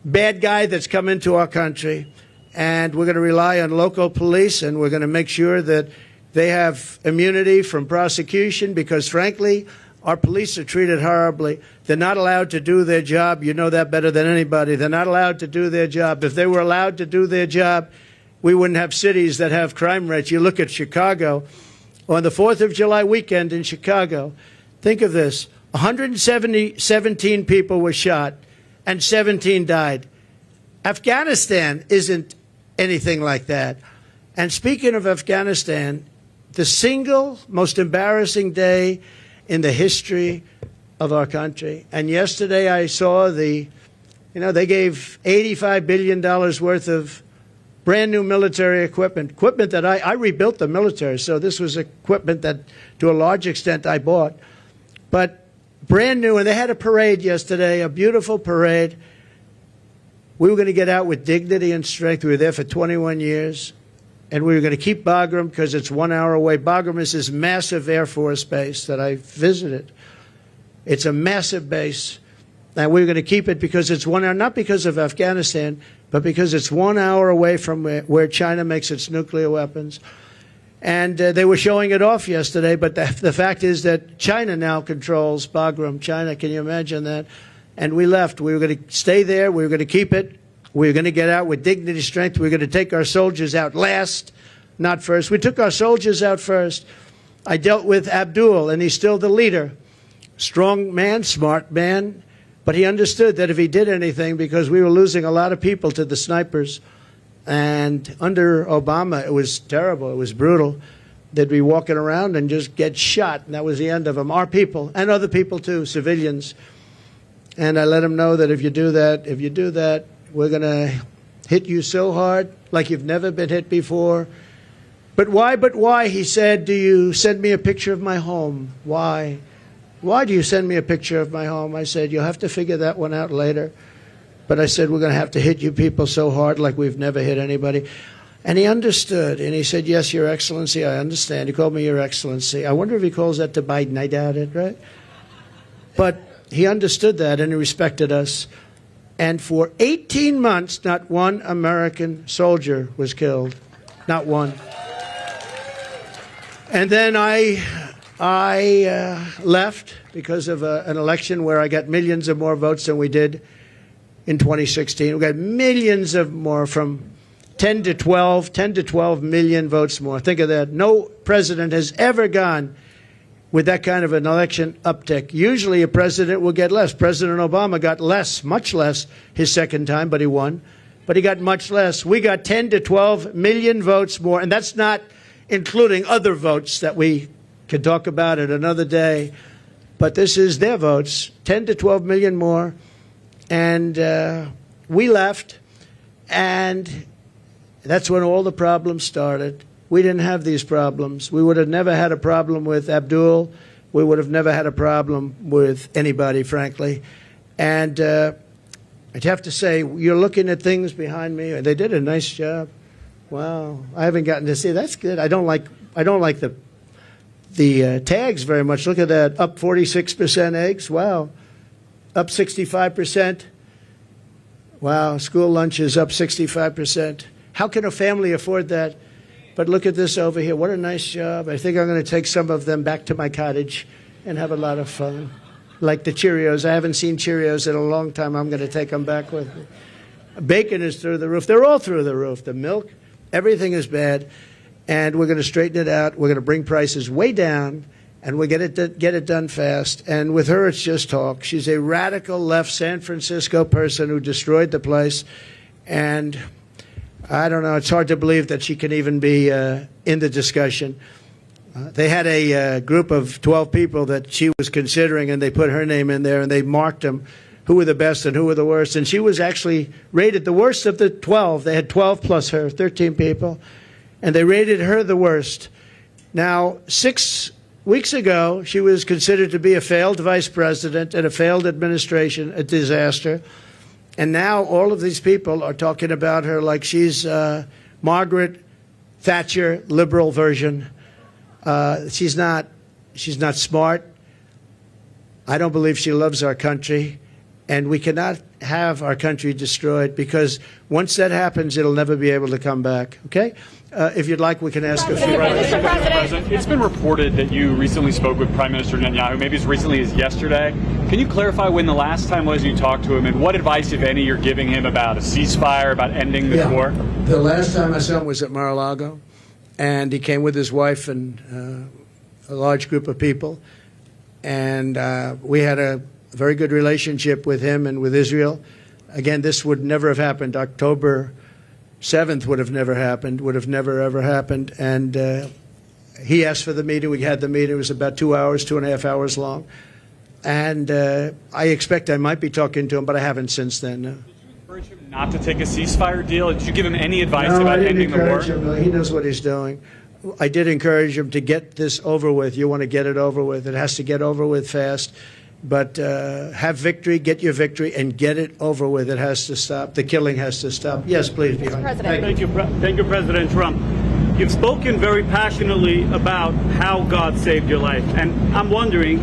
bad guy that's come into our country. And we're going to rely on local police, and we're going to make sure that they have immunity from prosecution because, frankly, our police are treated horribly. They're not allowed to do their job. You know that better than anybody. They're not allowed to do their job. If they were allowed to do their job, we wouldn't have cities that have crime rates. You look at Chicago. On the 4th of July weekend in Chicago, think of this. 117 people were shot and 17 died. Afghanistan isn't anything like that. And speaking of Afghanistan, the single most embarrassing day in the history of our country. And yesterday I saw they gave $85 billion worth of brand new military equipment that I rebuilt the military. So this was equipment that to a large extent I bought, but brand new. And they had a parade yesterday, a beautiful parade. We were going to get out with dignity and strength. We were there for 21 years. And we were going to keep Bagram because it's 1 hour away. Bagram is this massive Air Force base that I visited. It's a massive base. And we were going to keep it because it's 1 hour, not because of Afghanistan, but because it's 1 hour away from where China makes its nuclear weapons. And they were showing it off yesterday, but the fact is that China now controls Bagram. China, can you imagine that? And we left. We were going to stay there. We were going to keep it. We were going to get out with dignity, strength. We were going to take our soldiers out last, not first. We took our soldiers out first. I dealt with Abdul, and he's still the leader. Strong man, smart man. But he understood that if he did anything, because we were losing a lot of people to the snipers, and under Obama, it was terrible. It was brutal. They'd be walking around and just get shot, and that was the end of them. Our people, and other people too, civilians. And I let him know that if you do that, we're going to hit you so hard like you've never been hit before. But why, he said, do you send me a picture of my home? Why? Why do you send me a picture of my home? I said, you'll have to figure that one out later. But I said, we're going to have to hit you people so hard like we've never hit anybody. And he understood. And he said, yes, Your Excellency, I understand. He called me Your Excellency. I wonder if he calls that to Biden. I doubt it, right? But he understood that, and he respected us. And for 18 months, not one American soldier was killed. Not one. And then I left because of an election where I got millions of more votes than we did in 2016. We got millions of more, from 10 to 12 million votes more. Think of that. No president has ever gone with that kind of an election uptick. Usually a president will get less. President Obama got less, much less, his second time, but he won. But he got much less. We got 10 to 12 million votes more, and that's not including other votes that we could talk about at another day. But this is their votes, 10 to 12 million more. And we left, and that's when all the problems started. We didn't have these problems. We would have never had a problem with Abdul. We would have never had a problem with anybody, frankly. And I'd have to say, you're looking at things behind me. They did a nice job. Wow, I haven't gotten to see. That's good. I don't like the tags very much. Look at that, up 46% eggs. Wow, up 65% Wow, school lunch is up 65%. How can a family afford that? But look at this over here. What a nice job. I think I'm going to take some of them back to my cottage and have a lot of fun. Like the Cheerios. I haven't seen Cheerios in a long time. I'm going to take them back with me. Bacon is through the roof. They're all through the roof. The milk, everything is bad. And we're going to straighten it out. We're going to bring prices way down. And we'll get it done fast. And with her, it's just talk. She's a radical left San Francisco person who destroyed the place. And I don't know. It's hard to believe that she can even be in the discussion. They had a group of 12 people that she was considering, and they put her name in there, and they marked them, who were the best and who were the worst. And she was actually rated the worst of the 12. They had 12 plus her, 13 people. And they rated her the worst. Now, 6 weeks ago, she was considered to be a failed vice president and a failed administration, a disaster. And now all of these people are talking about her like she's Margaret Thatcher, liberal version. She's not smart. I don't believe she loves our country. And we cannot have our country destroyed, because once that happens, it'll never be able to come back. Okay? If you'd like, we can ask a few. Mr. President, it's been reported that you recently spoke with Prime Minister Netanyahu, maybe as recently as yesterday. Can you clarify when the last time was you talked to him, and what advice, if any, you're giving him about a ceasefire, about ending the war? The last time I saw him was at Mar-a-Lago, and he came with his wife and a large group of people. And we had a very good relationship with him and with Israel. Again, this would never have happened. October 7th would have never happened, would have never, ever happened. And he asked for the meeting. We had the meeting. It was about 2 hours, 2.5 hours long. And I expect I might be talking to him, but I haven't since then. No. Did you encourage him not to take a ceasefire deal? Did you give him any advice about ending the war? Him. No, he knows what he's doing. I did encourage him to get this over with. You want to get it over with. It has to get over with fast. But have victory, get your victory, and get it over with. It has to stop. The killing has to stop. Yes, please. Mr. President. Thank you, President Trump. You've spoken very passionately about how God saved your life. And I'm wondering,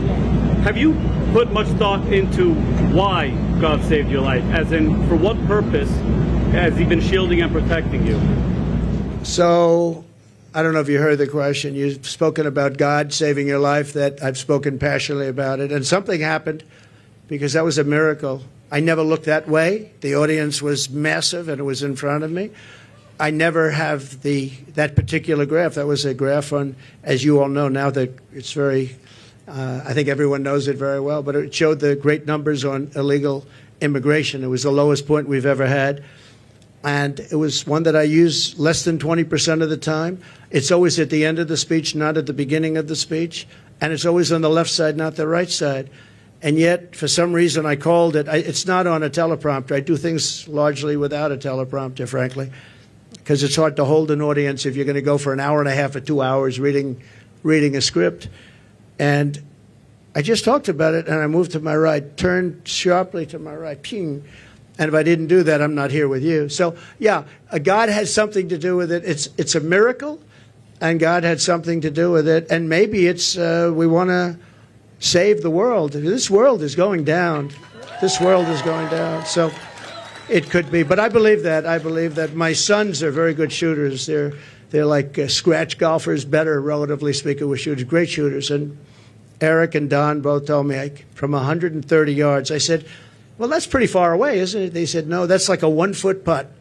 have you put much thought into why God saved your life? As in, for what purpose has he been shielding and protecting you? So, I don't know if you heard the question. You've spoken about God saving your life. That I've spoken passionately about it. And something happened, because that was a miracle. I never looked that way. The audience was massive, and it was in front of me. I never have that particular graph. That was a graph on, as you all know now, that it's very, I think everyone knows it very well, but it showed the great numbers on illegal immigration. It was the lowest point we've ever had. And it was one that I use less than 20% of the time. It's always at the end of the speech, not at the beginning of the speech. And it's always on the left side, not the right side. And yet, for some reason, I called it. It's not on a teleprompter. I do things largely without a teleprompter, frankly, because it's hard to hold an audience if you're going to go for an hour and a half or 2 hours reading a script. And I just talked about it, and I moved to my right, turned sharply to my right, ping. And if I didn't do that, I'm not here with you. So, yeah, God has something to do with it. It's a miracle, and God had something to do with it. And maybe it's we want to save the world. This world is going down. This world is going down. So it could be. But I believe that. I believe that my sons are very good shooters. They're like scratch golfers, better, relatively speaking, with shooters, great shooters. And Eric and Don both told me from 130 yards. I said, well, that's pretty far away, isn't it? They said, no, that's like a 1-foot putt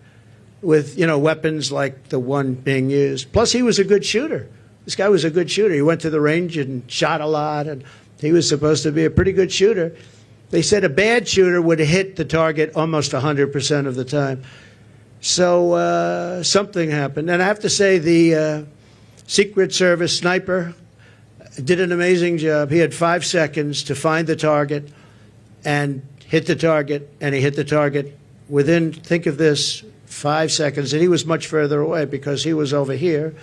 with, weapons like the one being used. Plus, he was a good shooter. This guy was a good shooter. He went to the range and shot a lot, and he was supposed to be a pretty good shooter. They said a bad shooter would hit the target almost 100% of the time. So something happened. And I have to say the Secret Service sniper did an amazing job. He had 5 seconds to find the target and hit the target, and he hit the target within, think of this, 5 seconds. And he was much further away because he was over here,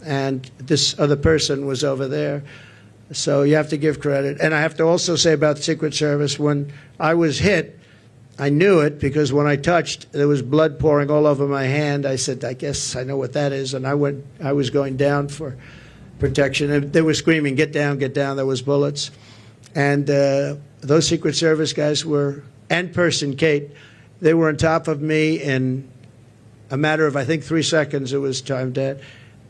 and this other person was over there. So you have to give credit. And I have to also say about the Secret Service, when I was hit, I knew it because when I touched, there was blood pouring all over my hand. I said, I guess I know what that is. And I was going down for protection. And they were screaming, get down, get down. There was bullets. And those Secret Service guys were, and person Kate, They were on top of me in a matter of, I think, 3 seconds. It was time dead.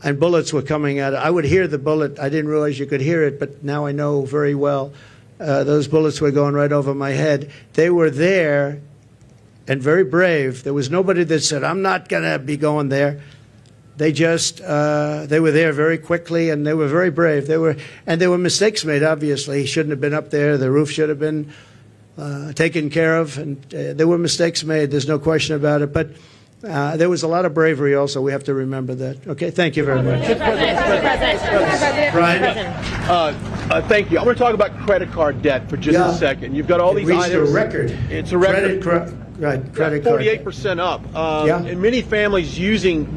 And bullets were coming out. I would hear the bullet. I didn't realize you could hear it, but now I know very well. Those bullets were going right over my head. They were there and very brave. There was nobody that said, I'm not going to be going there. They just, they were there very quickly, and they were very brave. There were mistakes made, obviously. He shouldn't have been up there. The roof should have been taken care of, and there were mistakes made. There's no question about it. But there was a lot of bravery also. We have to remember that. Okay, thank you very much. Brian? Thank you. I'm going to talk about credit card debt for just a second. You've got all these items. It reached a record. It's a record. Credit card. 48% up. And many families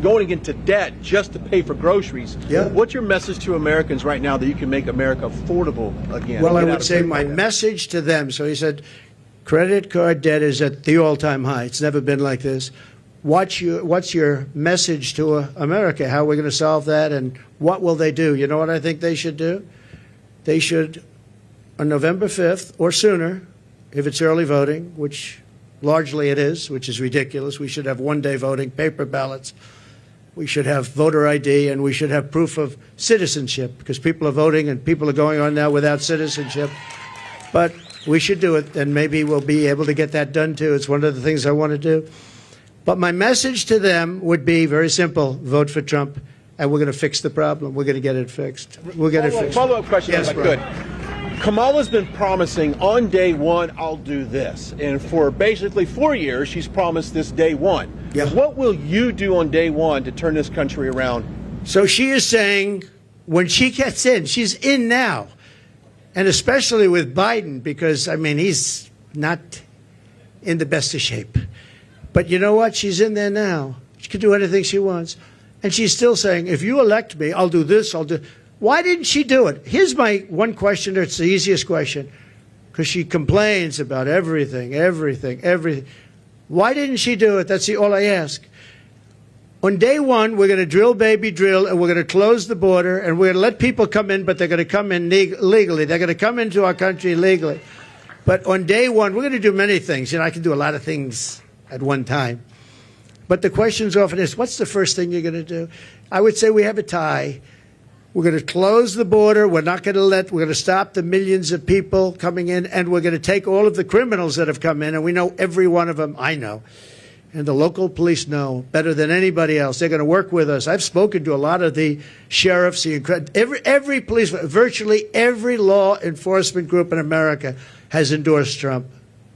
going into debt just to pay for groceries. Yeah. What's your message to Americans right now that you can make America affordable again? Well, I would say my message to them. So he said, credit card debt is at the all-time high. It's never been like this. What's your message to America? How are we going to solve that, and what will they do? You know what I think they should do? They should, on November 5th or sooner, if it's early voting, which largely it is, which is ridiculous. We should have one-day voting, paper ballots. We should have voter ID, and we should have proof of citizenship, because people are voting and people are going on now without citizenship. But we should do it, and maybe we'll be able to get that done too. It's one of the things I want to do. But my message to them would be very simple: vote for Trump, and we're going to fix the problem. We're going to get it fixed. We'll get it fixed. Follow-up question, yes, if I could. Kamala's been promising on day one, I'll do this. And for basically 4 years, she's promised this day one. Yeah. What will you do on day one to turn this country around? So she is saying when she gets in, she's in now. And especially with Biden, because, I mean, he's not in the best of shape. But you know what? She's in there now. She can do anything she wants. And she's still saying, if you elect me, I'll do this, I'll do... Why didn't she do it? Here's my one question. It's the easiest question. Because she complains about everything. Why didn't she do it? That's all I ask. On day one, we're going to drill, baby, drill, and we're going to close the border, and we're going to let people come in, but they're going to come in legally. They're going to come into our country legally. But on day one, we're going to do many things. You know, I can do a lot of things at one time. But the questions often is, what's the first thing you're going to do? I would say we have a tie. We're going to close the border. We're going to stop the millions of people coming in, and we're going to take all of the criminals that have come in, and we know every one of them. I know. And the local police know better than anybody else. They're going to work with us. I've spoken to a lot of the sheriffs, every police, virtually every law enforcement group in America has endorsed Trump.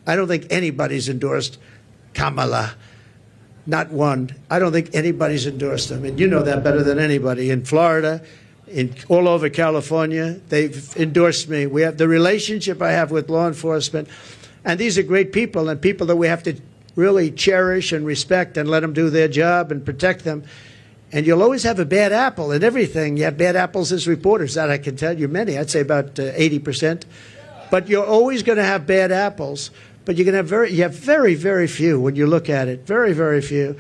I don't think anybody's endorsed Kamala. Not one. I don't think anybody's endorsed them. And you know that better than anybody. In Florida, all over California, they've endorsed me. We have the relationship I have with law enforcement. And these are great people, and people that we have to really cherish and respect and let them do their job and protect them. And you'll always have a bad apple in everything. You have bad apples as reporters. That I can tell you many. I'd say about 80%. But you're always going to have bad apples. But you have very, very few when you look at it. Very, very few.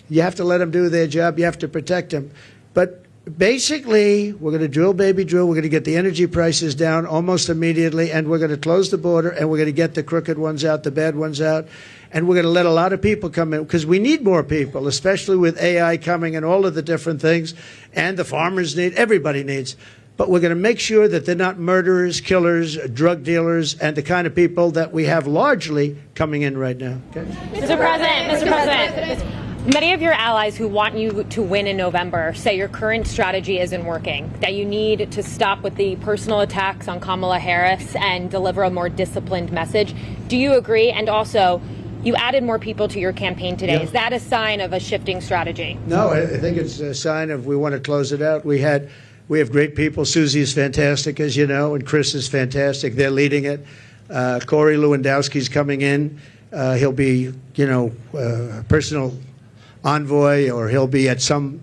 You have to let them do their job. You have to protect them. But basically, we're going to drill, baby, drill. We're going to get the energy prices down almost immediately, and we're going to close the border, and we're going to get the crooked ones out, the bad ones out, and we're going to let a lot of people come in, because we need more people, especially with AI coming and all of the different things, and the farmers need, everybody needs. But we're going to make sure that they're not murderers, killers, drug dealers, and the kind of people that we have largely coming in right now. Okay? Mr. President, many of your allies who want you to win in November say your current strategy isn't working, that you need to stop with the personal attacks on Kamala Harris and deliver a more disciplined message. Do you agree? And also, you added more people to your campaign today. Yeah. Is that a sign of a shifting strategy? No, I think it's a sign of we want to close it out. We have great people. Susie is fantastic, as you know, and Chris is fantastic. They're leading it. Corey Lewandowski's coming in. He'll be, personal envoy, or he'll be at some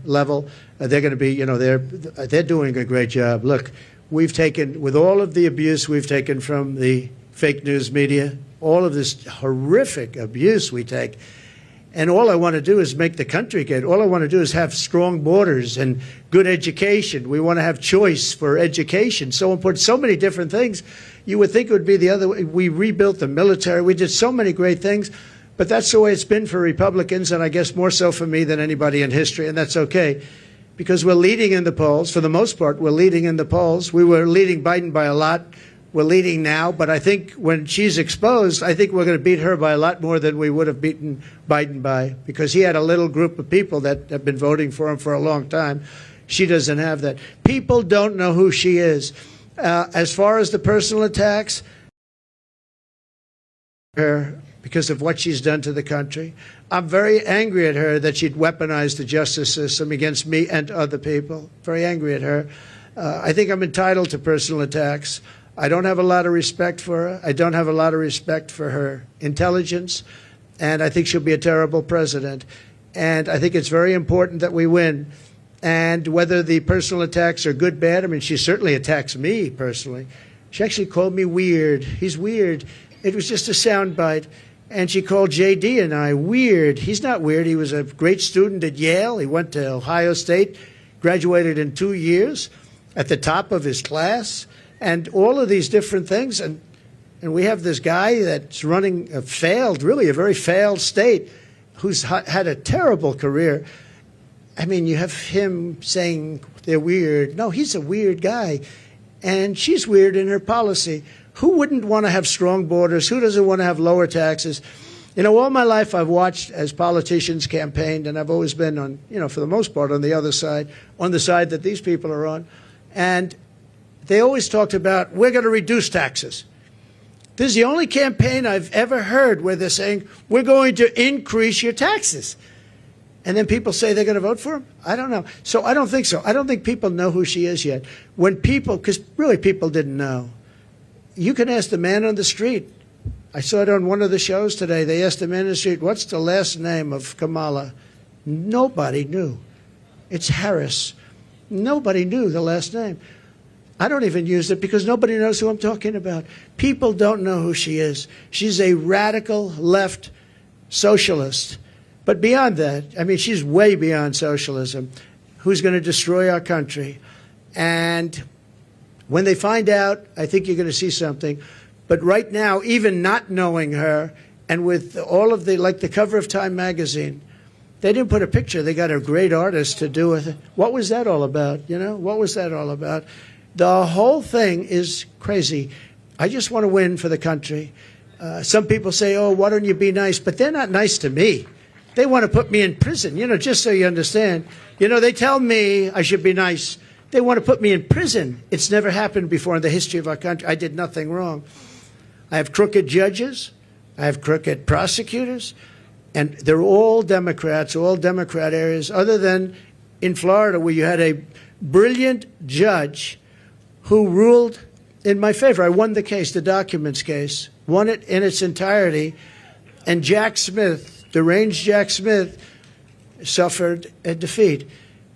level. They're going to be, they're doing a great job. Look, we've taken, with all of the abuse we've taken from the fake news media, all of this horrific abuse we take, and all I want to do is make the country good. All I want to do is have strong borders and good education. We want to have choice for education. So important, so many different things. You would think it would be the other way. We rebuilt the military. We did so many great things. But that's the way it's been for Republicans, and I guess more so for me than anybody in history, and that's okay, because we're leading in the polls. For the most part, we're leading in the polls. We were leading Biden by a lot. We're leading now, but I think when she's exposed, I think we're going to beat her by a lot more than we would have beaten Biden by, because he had a little group of people that have been voting for him for a long time. She doesn't have that. People don't know who she is. As far as the personal attacks, her because of what she's done to the country. I'm very angry at her that she'd weaponized the justice system against me and other people. Very angry at her. I think I'm entitled to personal attacks. I don't have a lot of respect for her. I don't have a lot of respect for her intelligence, and I think she'll be a terrible president. And I think it's very important that we win. And whether the personal attacks are good, bad, I mean, she certainly attacks me personally. She actually called me weird. He's weird. It was just a soundbite. And she called J.D. and I weird. He's not weird. He was a great student at Yale. He went to Ohio State, graduated in 2 years, at the top of his class, and all of these different things. And we have this guy that's running a very failed state, who's had a terrible career. I mean, you have him saying they're weird. No, he's a weird guy. And she's weird in her policy. Who wouldn't want to have strong borders? Who doesn't want to have lower taxes? You know, all my life I've watched as politicians campaigned, and I've always been on, for the most part, on the other side, on the side that these people are on. And they always talked about, we're going to reduce taxes. This is the only campaign I've ever heard where they're saying, we're going to increase your taxes. And then people say they're going to vote for him? I don't know. So I don't think so. I don't think people know who she is yet. Because really people didn't know. You can ask the man on the street. I saw it on one of the shows today. They asked the man on the street, what's the last name of Kamala? Nobody knew. It's Harris. Nobody knew the last name. I don't even use it because nobody knows who I'm talking about. People don't know who she is. She's a radical left socialist. But beyond that, I mean, she's way beyond socialism, who's going to destroy our country. And when they find out, I think you're going to see something. But right now, even not knowing her, and with all of like the cover of Time magazine, they didn't put a picture. They got a great artist to do it. What was that all about? What was that all about? The whole thing is crazy. I just want to win for the country. Some people say, oh, why don't you be nice? But they're not nice to me. They want to put me in prison, just so you understand. They tell me I should be nice. They want to put me in prison. It's never happened before in the history of our country. I did nothing wrong. I have crooked judges. I have crooked prosecutors. And they're all Democrats, all Democrat areas, other than in Florida, where you had a brilliant judge who ruled in my favor. I won the case, the documents case, won it in its entirety. And Jack Smith, deranged Jack Smith, suffered a defeat.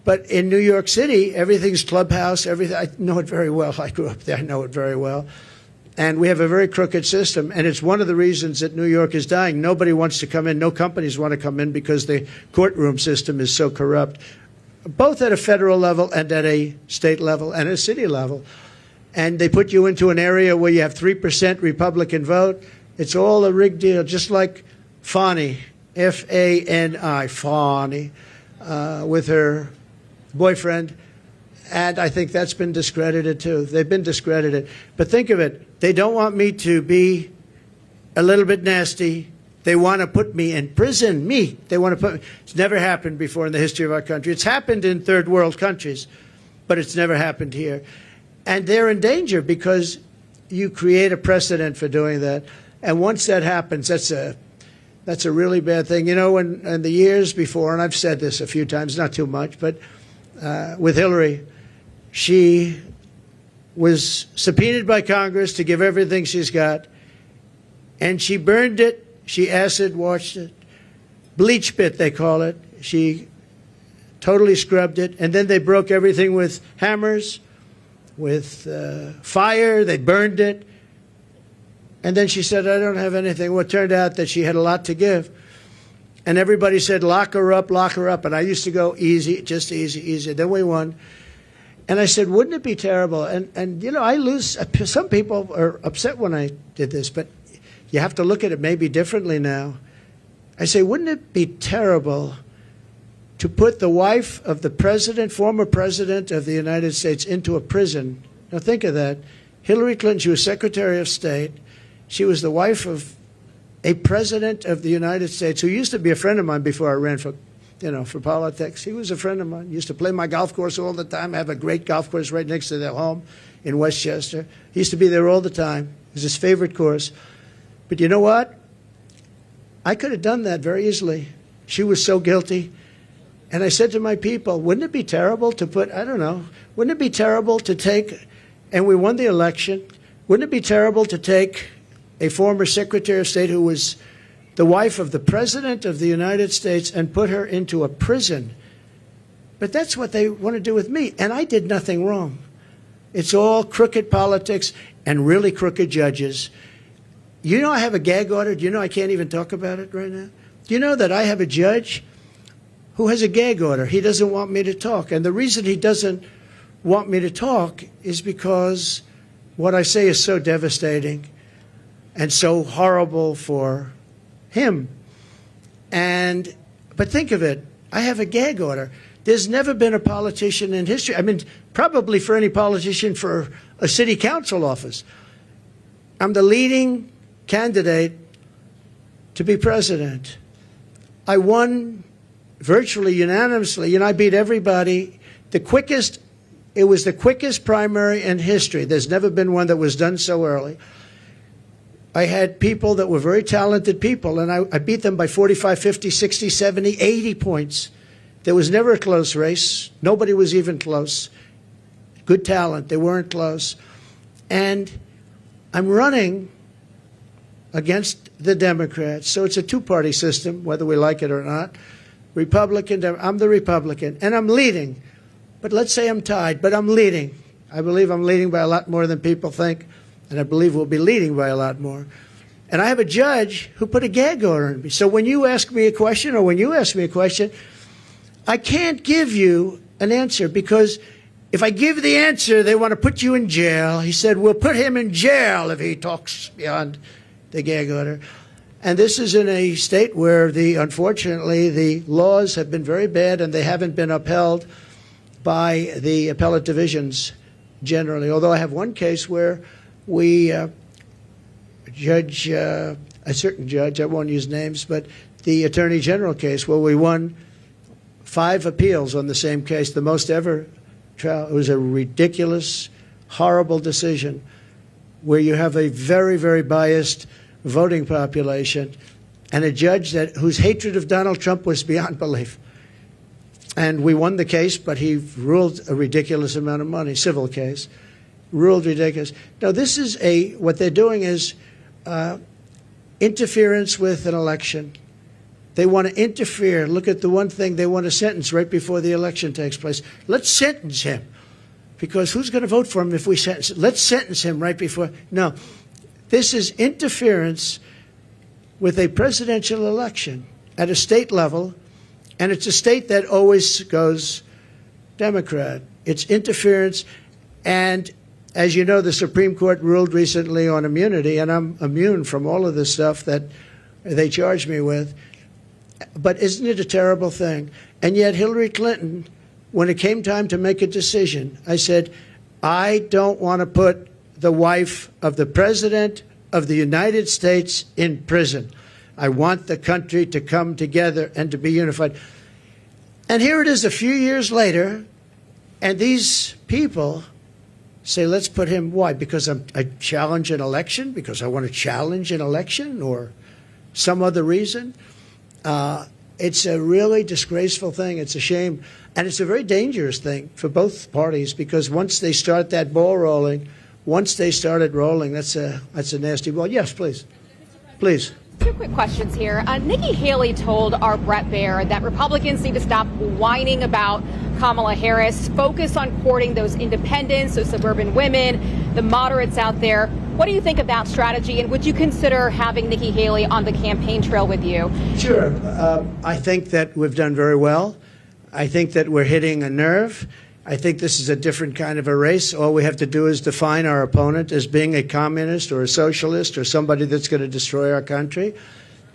But in New York City, everything's clubhouse, everything. I know it very well. I grew up there. I know it very well. And we have a very crooked system. And it's one of the reasons that New York is dying. Nobody wants to come in. No companies want to come in because the courtroom system is so corrupt, both at a federal level and at a state level and a city level. And they put you into an area where you have 3% Republican vote. It's all a rigged deal, just like Fani, F-A-N-I, Fani, with her boyfriend, and I think that's been discredited too. They've been discredited. But think of it. They don't want me to be a little bit nasty. They want to put me in prison. They want to put me. It's never happened before in the history of our country. It's happened in third world countries, but it's never happened here. And they're in danger because you create a precedent for doing that. And once that happens, that's a really bad thing. In the years before, and I've said this a few times, not too much, but with Hillary, she was subpoenaed by Congress to give everything she's got, and she burned it, she acid washed it, bleach bit they call it. She totally scrubbed it, and then they broke everything with hammers, with fire, they burned it. And then she said, I don't have anything. Well, it turned out that she had a lot to give. And everybody said, lock her up, lock her up. And I used to go, easy, just easy, easy. Then we won. And I said, wouldn't it be terrible? And I lose. Some people are upset when I did this, but you have to look at it maybe differently now. I say, wouldn't it be terrible to put the wife of the president, former president of the United States, into a prison? Now think of that. Hillary Clinton, she was Secretary of State. She was the wife of a president of the United States who used to be a friend of mine before I ran for politics. He was a friend of mine. Used to play my golf course all the time. I have a great golf course right next to their home in Westchester. He used to be there all the time. It was his favorite course. But you know what? I could have done that very easily. She was so guilty. And I said to my people, wouldn't it be terrible to put, I don't know, wouldn't it be terrible to take, and we won the election, wouldn't it be terrible to take a former Secretary of State who was the wife of the President of the United States and put her into a prison? But that's what they want to do with me, and I did nothing wrong. It's all crooked politics and really crooked judges. You know I have a gag order? Do you know I can't even talk about it right now? Do you know that I have a judge who has a gag order? He doesn't want me to talk. And the reason he doesn't want me to talk is because what I say is so devastating and so horrible for him. But think of it. I have a gag order. There's never been a politician in history, I mean, probably for any politician for a city council office. I'm the leading candidate to be president. I won virtually unanimously. I beat everybody. It was the quickest primary in history. There's never been one that was done so early. I had people that were very talented people, and I beat them by 45, 50, 60, 70, 80 points. There was never a close race. Nobody was even close. Good talent. They weren't close. And I'm running against the Democrats. So it's a two-party system, whether we like it or not. Republican, I'm the Republican, and I'm leading. But let's say I'm tied, but I'm leading. I believe I'm leading by a lot more than people think, and I believe we'll be leading by a lot more. And I have a judge who put a gag order on me. So when you ask me a question, or when you ask me a question, I can't give you an answer, because if I give the answer, they want to put you in jail. He said, we'll put him in jail if he talks beyond the gag order. And this is in a state where, unfortunately, the laws have been very bad, and they haven't been upheld by the appellate divisions generally. Although I have one case where we a certain judge, I won't use names, but the Attorney General case where we won 5 appeals on the same case, the most ever trial. It was a ridiculous, horrible decision where you have a very, very biased voting population and a judge whose hatred of Donald Trump was beyond belief. And we won the case, but he ruled a ridiculous amount of money, civil case, ruled ridiculous. Now, this is what they're doing is interference with an election. They want to interfere. Look at the one thing they want to sentence right before the election takes place. Let's sentence him, because who's going to vote for him if we sentence him? Let's sentence him right before. No, this is interference with a presidential election at a state level, and it's a state that always goes Democrat. It's interference, and as you know, the Supreme Court ruled recently on immunity, and I'm immune from all of this stuff that they charge me with. But isn't it a terrible thing? And yet Hillary Clinton, when it came time to make a decision, I said, I don't want to put the wife of the President of the United States in prison. I want the country to come together and to be unified. And here it is a few years later, and these people say, let's put him, why? Because I challenge an election? Because I want to challenge an election, or some other reason? It's a really disgraceful thing. It's a shame. And it's a very dangerous thing for both parties, because once they start that ball rolling, once they started rolling, that's a nasty ball. Yes, please. Please. 2 quick questions here. Nikki Haley told our Brett Baier that Republicans need to stop whining about Kamala Harris, focus on courting those independents, those suburban women, the moderates out there. What do you think of that strategy, and would you consider having Nikki Haley on the campaign trail with you? Sure. I think that we've done very well. I think that we're hitting a nerve. I think this is a different kind of a race. All we have to do is define our opponent as being a communist or a socialist or somebody that's going to destroy our country.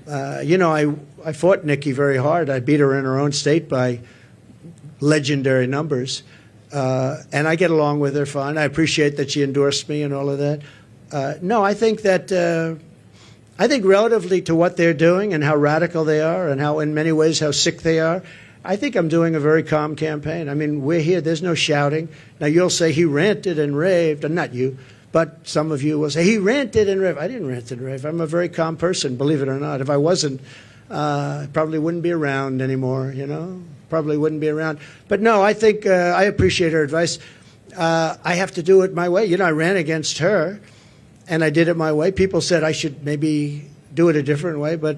You know, I fought Nikki very hard. I beat her in her own state by legendary numbers. And I get along with her fine. I appreciate that she endorsed me and all of that. No, I think that I think relatively to what they're doing and how radical they are and how in many ways how sick they are, I think I'm doing a very calm campaign. I mean, we're here. There's no shouting. Now, you'll say he ranted and raved, and not you, but some of you will say he ranted and raved. I didn't rant and rave. I'm a very calm person, believe it or not. If I wasn't, I probably wouldn't be around anymore, you know, probably wouldn't be around. But no, I think I appreciate her advice. I have to do it my way. You know, I ran against her, and I did it my way. People said I should maybe do it a different way, but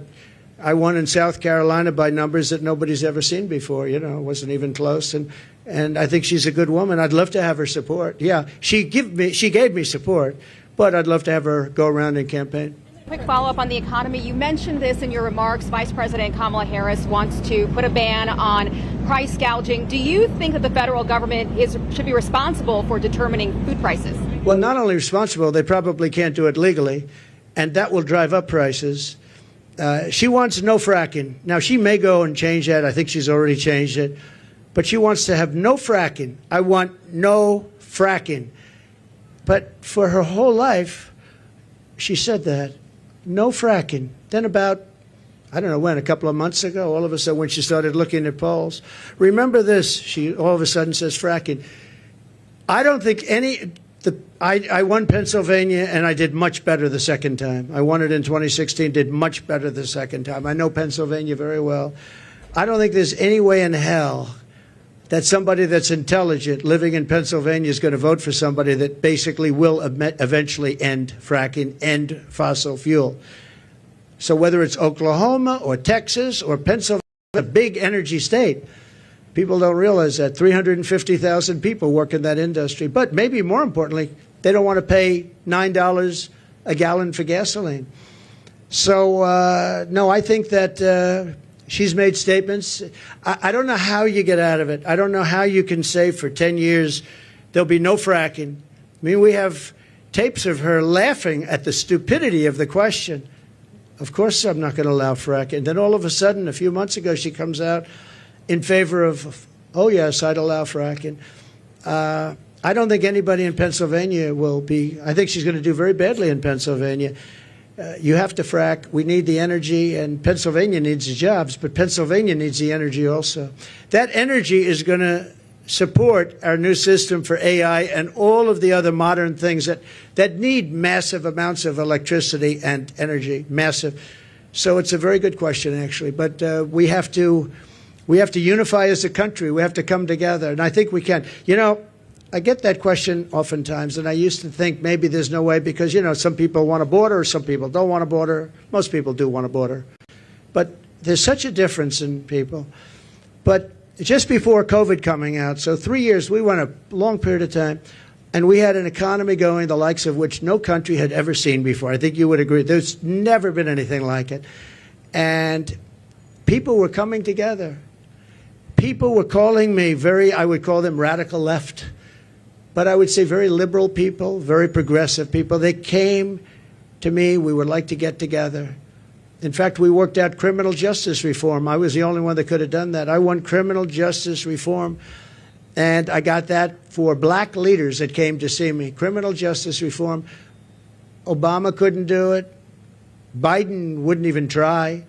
I won in South Carolina by numbers that nobody's ever seen before. You know, it wasn't even close. And I think she's a good woman. I'd love to have her support. Yeah, she gave me support, but I'd love to have her go around and campaign. Quick follow-up on the economy. You mentioned this in your remarks. Vice President Kamala Harris wants to put a ban on price gouging. Do you think that the federal government should be responsible for determining food prices? Well, not only responsible, they probably can't do it legally, and that will drive up prices. She wants no fracking. Now, she may go and change that. I think she's already changed it. But she wants to have no fracking. I want no fracking. But for her whole life, she said that. No fracking. Then about, I don't know when, a couple of months ago, all of a sudden when she started looking at polls, remember this, she all of a sudden says fracking. I don't think I won Pennsylvania, and I did much better the second time. I won it in 2016, did much better the second time. I know Pennsylvania very well. I don't think there's any way in hell that somebody that's intelligent living in Pennsylvania is going to vote for somebody that basically will eventually end fracking, end fossil fuel. So whether it's Oklahoma or Texas or Pennsylvania, a big energy state, people don't realize that 350,000 people work in that industry. But maybe more importantly, they don't want to pay $9 a gallon for gasoline. So, no, I think that she's made statements. I don't know how you get out of it. I don't know how you can say for 10 years there'll be no fracking. I mean, we have tapes of her laughing at the stupidity of the question. Of course I'm not going to allow fracking. Then all of a sudden, a few months ago, she comes out in favor of, oh, yes, I'd allow fracking. I don't think anybody in Pennsylvania will be. I think she's going to do very badly in Pennsylvania. You have to frack. We need the energy, and Pennsylvania needs the jobs, but Pennsylvania needs the energy also. That energy is going to support our new system for AI and all of the other modern things that need massive amounts of electricity and energy, massive. So it's a very good question, actually. But we have to unify as a country. We have to come together, and I think we can. You know, I get that question oftentimes, and I used to think maybe there's no way because, you know, some people want a border, some people don't want a border. Most people do want a border. But there's such a difference in people. But just before COVID coming out, so 3 years, we went a long period of time, and we had an economy going the likes of which no country had ever seen before. I think you would agree. There's never been anything like it. And people were coming together. People were calling me I would call them radical left. But I would say very liberal people, very progressive people. They came to me. We would like to get together. In fact, we worked out criminal justice reform. I was the only one that could have done that. I won criminal justice reform, and I got that for black leaders that came to see me. Criminal justice reform. Obama couldn't do it. Biden wouldn't even try.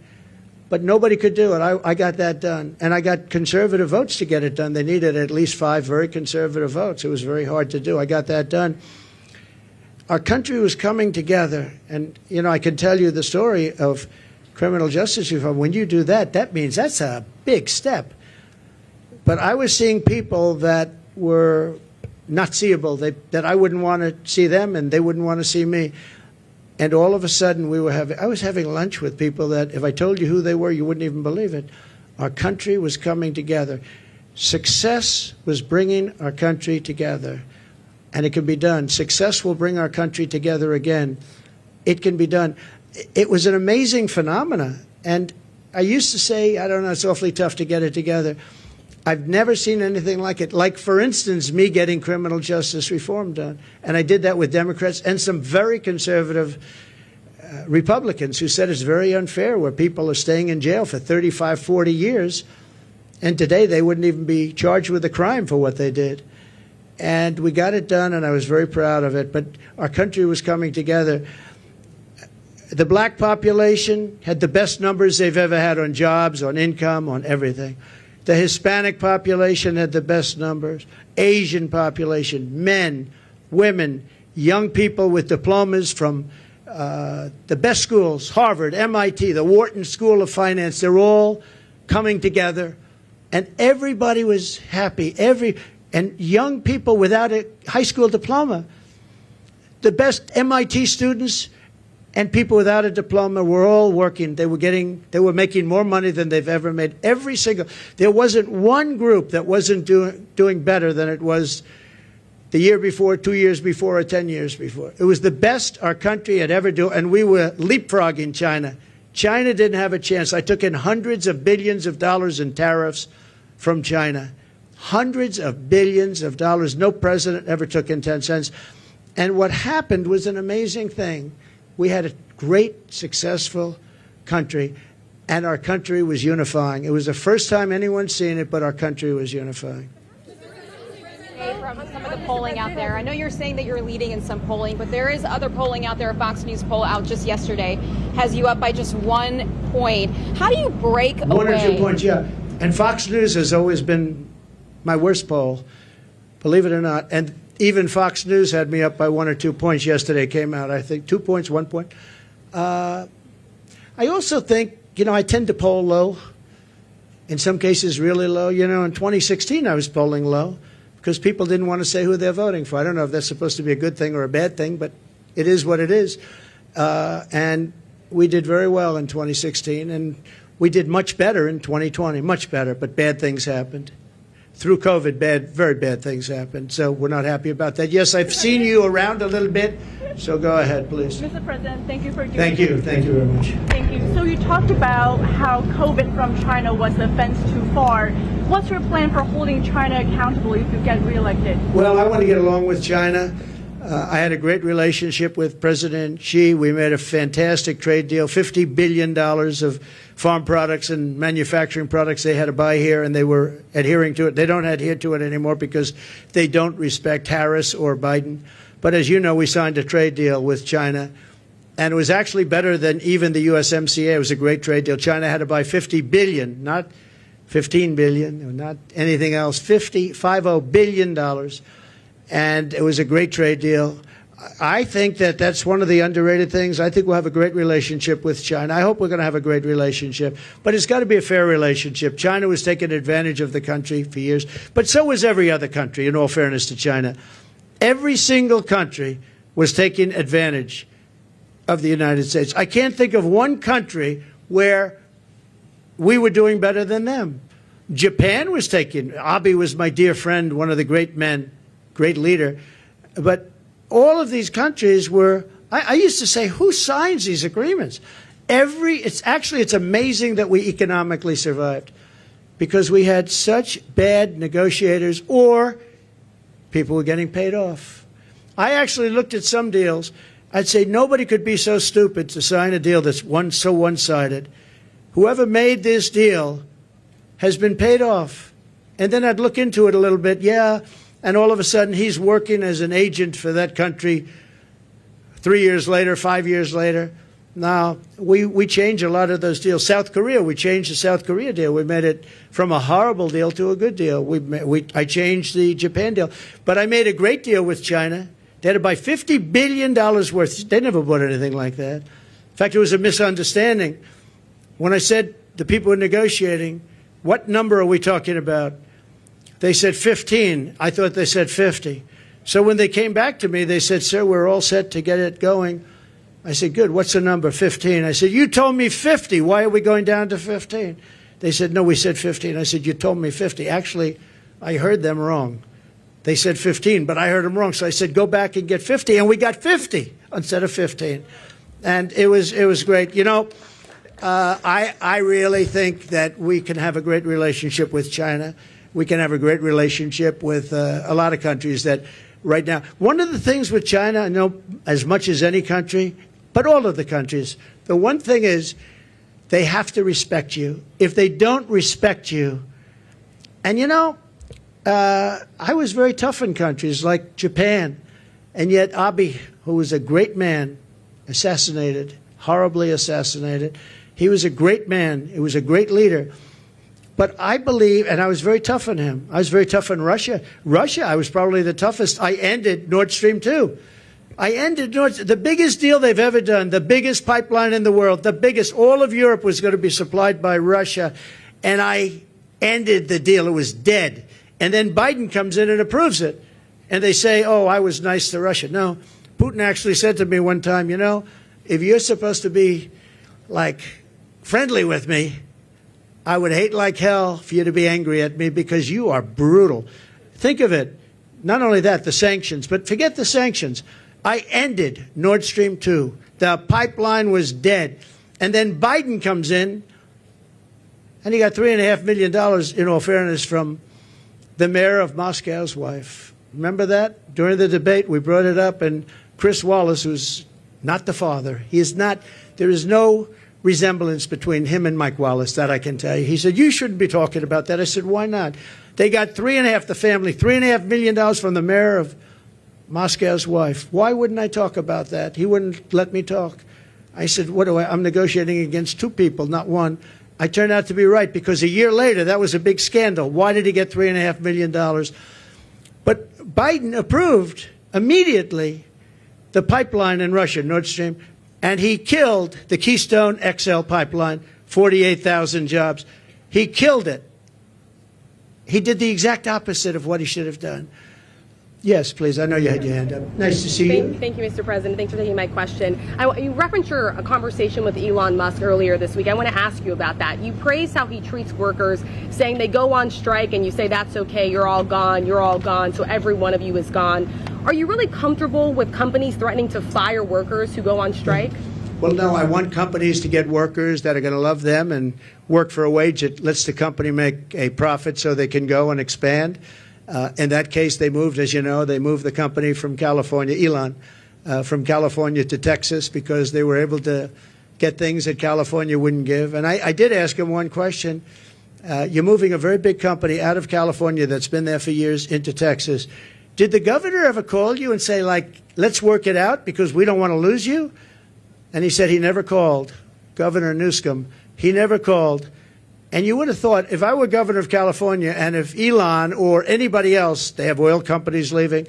But nobody could do it. I got that done. And I got conservative votes to get it done. They needed at least 5 very conservative votes. It was very hard to do. I got that done. Our country was coming together. And, you know, I can tell you the story of criminal justice reform. When you do that, that means that's a big step. But I was seeing people that were not seeable, that I wouldn't want to see them and they wouldn't want to see me. And all of a sudden, I was having lunch with people that, if I told you who they were, you wouldn't even believe it. Our country was coming together. Success was bringing our country together. And it can be done. Success will bring our country together again. It can be done. It was an amazing phenomenon. And I used to say, I don't know, it's awfully tough to get it together. I've never seen anything like it. Like, for instance, me getting criminal justice reform done. And I did that with Democrats and some very conservative Republicans who said it's very unfair where people are staying in jail for 35, 40 years, and today they wouldn't even be charged with a crime for what they did. And we got it done, and I was very proud of it. But our country was coming together. The black population had the best numbers they've ever had on jobs, on income, on everything. The Hispanic population had the best numbers. Asian population, men, women, young people with diplomas from the best schools, Harvard, MIT, the Wharton School of Finance, they're all coming together. And everybody was happy. And young people without a high school diploma, the best MIT students and people without a diploma were all working. They were making more money than they've ever made. There wasn't one group that wasn't doing better than it was the year before, 2 years before, or 10 years before. It was the best our country had ever done, and we were leapfrogging China. China didn't have a chance. I took in hundreds of billions of dollars in tariffs from China. Hundreds of billions of dollars. No president ever took in 10 cents. And what happened was an amazing thing. We had a great, successful country, and our country was unifying. It was the first time anyone's seen it, but our country was unifying. From some of the polling out there, I know you're saying that you're leading in some polling, but there is other polling out there. A Fox News poll out just yesterday has you up by just 1 point. How do you break away? 1 or 2 points, yeah. And Fox News has always been my worst poll, believe it or not. And even Fox News had me up by 1 or 2 points yesterday. Came out, I think, 2 points, 1 point. I also think, I tend to poll low. In some cases, really low. In 2016, I was polling low because people didn't want to say who they're voting for. I don't know if that's supposed to be a good thing or a bad thing, but it is what it is. And we did very well in 2016, and we did much better in 2020, much better, but bad things happened. Through COVID, very bad things happened, so we're not happy about that. Yes, I've seen you around a little bit, so go ahead, please. Mr. President, thank you for doing Thank you very much. Thank you. So you talked about how COVID from China was a fence too far. What's your plan for holding China accountable if you get reelected? Well, I want to get along with China. I had a great relationship with President Xi. We made a fantastic trade deal, $50 billion of farm products and manufacturing products they had to buy here, and they were adhering to it. They don't adhere to it anymore because they don't respect Harris or Biden. But as you know, we signed a trade deal with China, and it was actually better than even the USMCA. It was a great trade deal. China had to buy $50 billion, not $15 billion, not anything else, $50 billion. And it was a great trade deal. I think that that's one of the underrated things. I think we'll have a great relationship with China. I hope we're going to have a great relationship. But it's got to be a fair relationship. China was taking advantage of the country for years. But so was every other country, in all fairness to China. Every single country was taking advantage of the United States. I can't think of one country where we were doing better than them. Japan was taking, Abe was my dear friend, one of the great men, great leader. But all of these countries were, I used to say, who signs these agreements? It's amazing that we economically survived because we had such bad negotiators or people were getting paid off. I actually looked at some deals. I'd say nobody could be so stupid to sign a deal that's so one-sided. Whoever made this deal has been paid off. And then I'd look into it a little bit, and all of a sudden he's working as an agent for that country 3 years later, 5 years later. Now, we changed a lot of those deals. South Korea, we changed the South Korea deal. We made it from a horrible deal to a good deal. I changed the Japan deal. But I made a great deal with China. They had to buy $50 billion worth. They never bought anything like that. In fact, it was a misunderstanding. When I said the people were negotiating, what number are we talking about? They said 15. I thought they said 50. So when they came back to me, they said, sir, we're all set to get it going. I said, good, what's the number? 15. I said, you told me 50. Why are we going down to 15? They said, no, we said 15. I said, you told me 50. Actually, I heard them wrong. They said 15, but I heard them wrong. So I said, go back and get 50. And we got 50 instead of 15. And it was great. You know, I really think that we can have a great relationship with China. We can have a great relationship with a lot of countries that right now. One of the things with China, I know as much as any country, but all of the countries. The one thing is they have to respect you. If they don't respect you, and I was very tough in countries like Japan, and yet Abe, who was a great man, assassinated, horribly assassinated. He was a great man. He was a great leader. But I believe, and I was very tough on him. I was very tough on Russia. Russia, I was probably the toughest. I ended Nord Stream 2. I ended the biggest deal they've ever done, the biggest pipeline in the world, the biggest. All of Europe was going to be supplied by Russia. And I ended the deal. It was dead. And then Biden comes in and approves it. And they say, oh, I was nice to Russia. No, Putin actually said to me one time, if you're supposed to be, like, friendly with me, I would hate like hell for you to be angry at me because you are brutal. Think of it. Not only that, the sanctions, but forget the sanctions. I ended Nord Stream 2. The pipeline was dead. And then Biden comes in, and he got $3.5 million, in all fairness, from the mayor of Moscow's wife. Remember that? During the debate, we brought it up, and Chris Wallace, who's not the father, there is no resemblance between him and Mike Wallace, that I can tell you. He said, you shouldn't be talking about that. I said, why not? They got the family, $3.5 million from the mayor of Moscow's wife. Why wouldn't I talk about that? He wouldn't let me talk. I said, I'm negotiating against two people, not one. I turned out to be right because a year later, that was a big scandal. Why did he get $3.5 million? But Biden approved immediately the pipeline in Russia, Nord Stream, and he killed the Keystone XL pipeline, 48,000 jobs. He killed it. He did the exact opposite of what he should have done. Yes, please. I know you had your hand up. Nice to see you. Thank you, Mr. President. Thanks for taking my question. You referenced your conversation with Elon Musk earlier this week. I want to ask you about that. You praise how he treats workers, saying they go on strike and you say that's okay, you're all gone, so every one of you is gone. Are you really comfortable with companies threatening to fire workers who go on strike? Well, no, I want companies to get workers that are going to love them and work for a wage that lets the company make a profit so they can go and expand. In that case, they moved, as you know, they moved the company from California, Elon, from California to Texas because they were able to get things that California wouldn't give. And I did ask him one question. You're moving a very big company out of California that's been there for years into Texas. Did the governor ever call you and say, like, let's work it out because we don't want to lose you? And he said he never called. Governor Newsom, he never called. And you would have thought, if I were governor of California and if Elon or anybody else, they have oil companies leaving,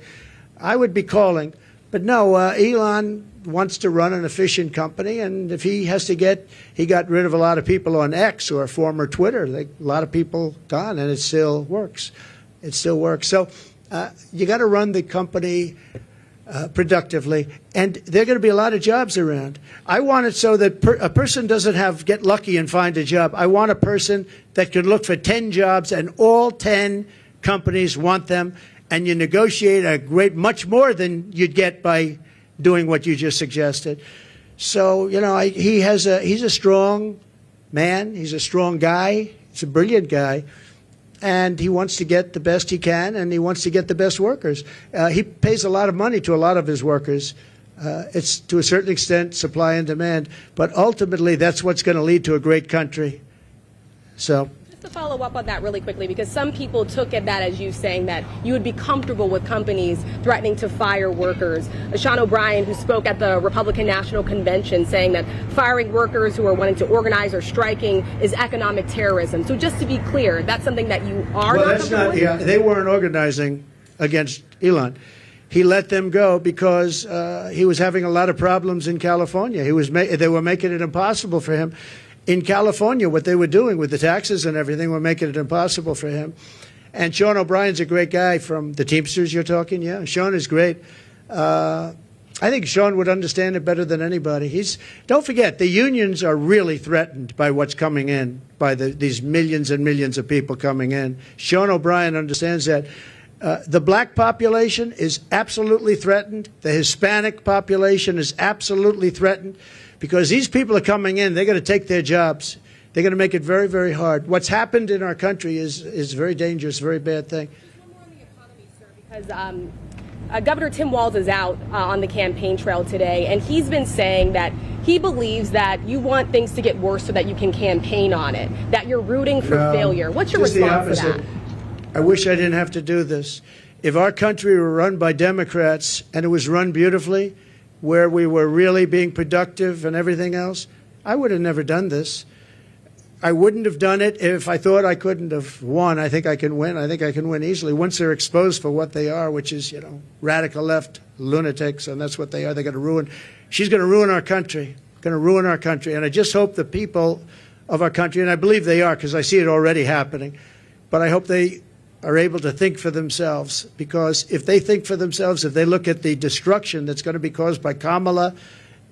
I would be calling. But no, Elon wants to run an efficient company, and if he has to he got rid of a lot of people on X or former Twitter. A lot of people gone, and it still works. It still works. So you got to run the company productively, and there are going to be a lot of jobs around. I want it so that a person doesn't get lucky and find a job. I want a person that can look for 10 jobs, and all 10 companies want them, and you negotiate much more than you'd get by doing what you just suggested. So, he's a strong man. He's a strong guy. He's a brilliant guy. And he wants to get the best he can, and he wants to get the best workers. He pays a lot of money to a lot of his workers. It's, to a certain extent, supply and demand. But ultimately, that's what's going to lead to a great country. So. Just to follow up on that really quickly, because some people took at that as you saying that you would be comfortable with companies threatening to fire workers. Sean O'Brien, who spoke at the Republican National Convention, saying that firing workers who are wanting to organize or striking is economic terrorism. So just to be clear, that's something that you are well, not that's not. Yeah, they weren't organizing against Elon. He let them go because he was having a lot of problems in California. They were making it impossible for him. In California, what they were doing with the taxes and everything were making it impossible for him. And Sean O'Brien's a great guy from the Teamsters you're talking. Yeah, Sean is great. I think Sean would understand it better than anybody. Don't forget, the unions are really threatened by what's coming in, by these millions and millions of people coming in. Sean O'Brien understands that. The black population is absolutely threatened. The Hispanic population is absolutely threatened. Because these people are coming in, they're going to take their jobs. They're going to make it very, very hard. What's happened in our country is very dangerous, very bad thing. Just one more on the economy, sir, because Governor Tim Walz is out on the campaign trail today, and he's been saying that he believes that you want things to get worse so that you can campaign on it, that you're rooting for failure. What's your Just the response to that? opposite. I wish I didn't have to do this. If our country were run by Democrats and it was run beautifully, where we were really being productive and everything else, I would have never done this. I wouldn't have done it if I thought I couldn't have won. I think I can win. I think I can win easily. Once they're exposed for what they are, which is, radical left lunatics, and that's what they are. They're going to ruin. She's going to ruin our country. Going to ruin our country. And I just hope the people of our country, and I believe they are because I see it already happening, but I hope they are able to think for themselves, because if they think for themselves, if they look at the destruction that's going to be caused by Kamala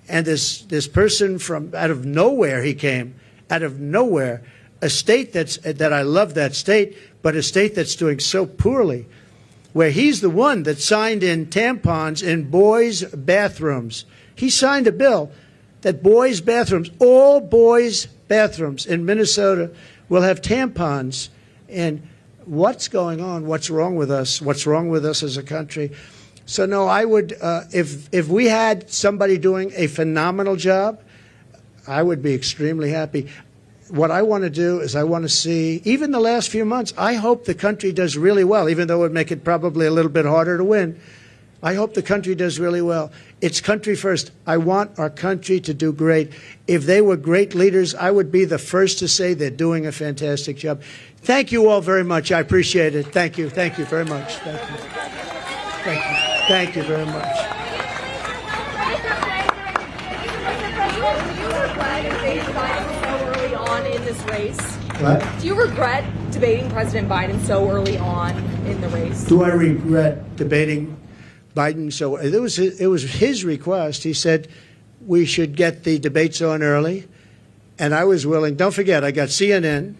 and this person from out of nowhere, he came out of nowhere, a state that I love that state, but a state that's doing so poorly, where he's the one that signed in tampons in boys' bathrooms. He signed a bill that boys' bathrooms, all boys' bathrooms in Minnesota will have tampons. And what's going on? What's wrong with us? What's wrong with us as a country? So no, I would, if we had somebody doing a phenomenal job, I would be extremely happy. What I want to do is I want to see, even the last few months, I hope the country does really well, even though it would make it probably a little bit harder to win. I hope the country does really well. It's country first. I want our country to do great. If they were great leaders, I would be the first to say they're doing a fantastic job. Thank you all very much. I appreciate it. Thank you. Thank you very much. Thank you. Thank you. Thank you very much. In this race? What? Do you regret debating President Biden so early on in the race? Do I regret debating Biden? So it was his request. He said we should get the debates on early, and I was willing. Don't forget, I got CNN,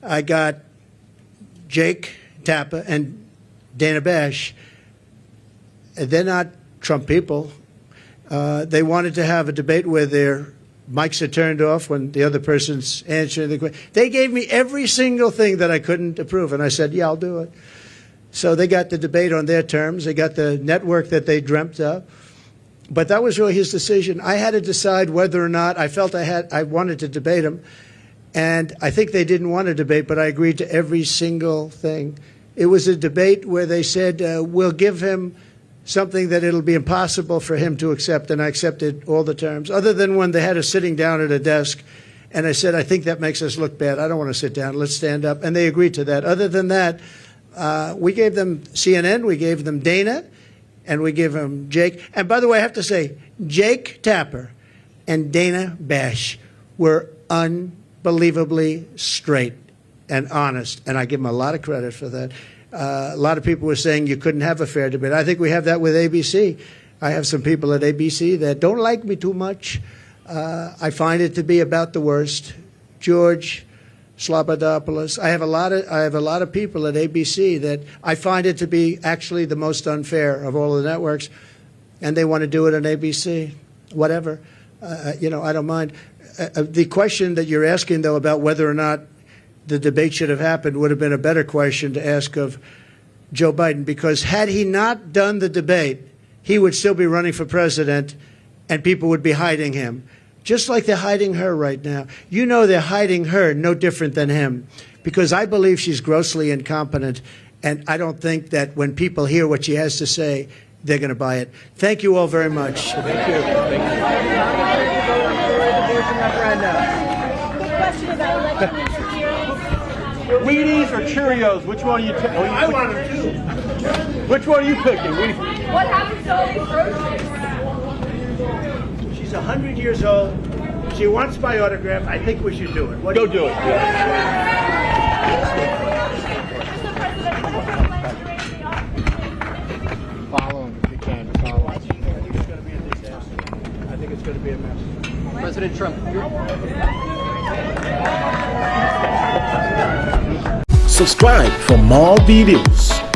I got Jake Tapper and Dana Bash. They're not Trump people. They wanted to have a debate where their mics are turned off when the other person's answering the question. They gave me every single thing that I couldn't approve, and I said, yeah, I'll do it. So they got the debate on their terms. They got the network that they dreamt of. But that was really his decision. I had to decide whether or not I felt I wanted to debate him. And I think they didn't want to debate, but I agreed to every single thing. It was a debate where they said, we'll give him something that it'll be impossible for him to accept, and I accepted all the terms, other than when they had us sitting down at a desk, and I said, I think that makes us look bad. I don't want to sit down. Let's stand up. And they agreed to that. Other than that, we gave them CNN, we gave them Dana, and we gave them Jake. And by the way, I have to say, Jake Tapper and Dana Bash were unbelievably straight and honest, and I give them a lot of credit for that. A lot of people were saying you couldn't have a fair debate. I think we have that with ABC. I have some people at ABC that don't like me too much. I find it to be about the worst. George Slobodopoulos. I have a lot of people at ABC that I find it to be actually the most unfair of all the networks, and they want to do it on ABC. Whatever, I don't mind. The question that you're asking, though, about whether or not the debate should have happened would have been a better question to ask of Joe Biden, because had he not done the debate, he would still be running for president and people would be hiding him, just like they're hiding her right now. They're hiding her no different than him, because I believe she's grossly incompetent, and I don't think that when people hear what she has to say, they're going to buy it. Thank you all very much. Thank you. Thank you. Wheaties or Cheerios? Which one are you taking? I want them too. Which one are you picking? What happens to all these groceries? She's 100 years old. She wants my autograph. I think we should do it. Go do it. Yeah. Follow him if you can. Follow. I think it's going to be a disaster. I think it's going to be a mess. President Trump. Subscribe for more videos.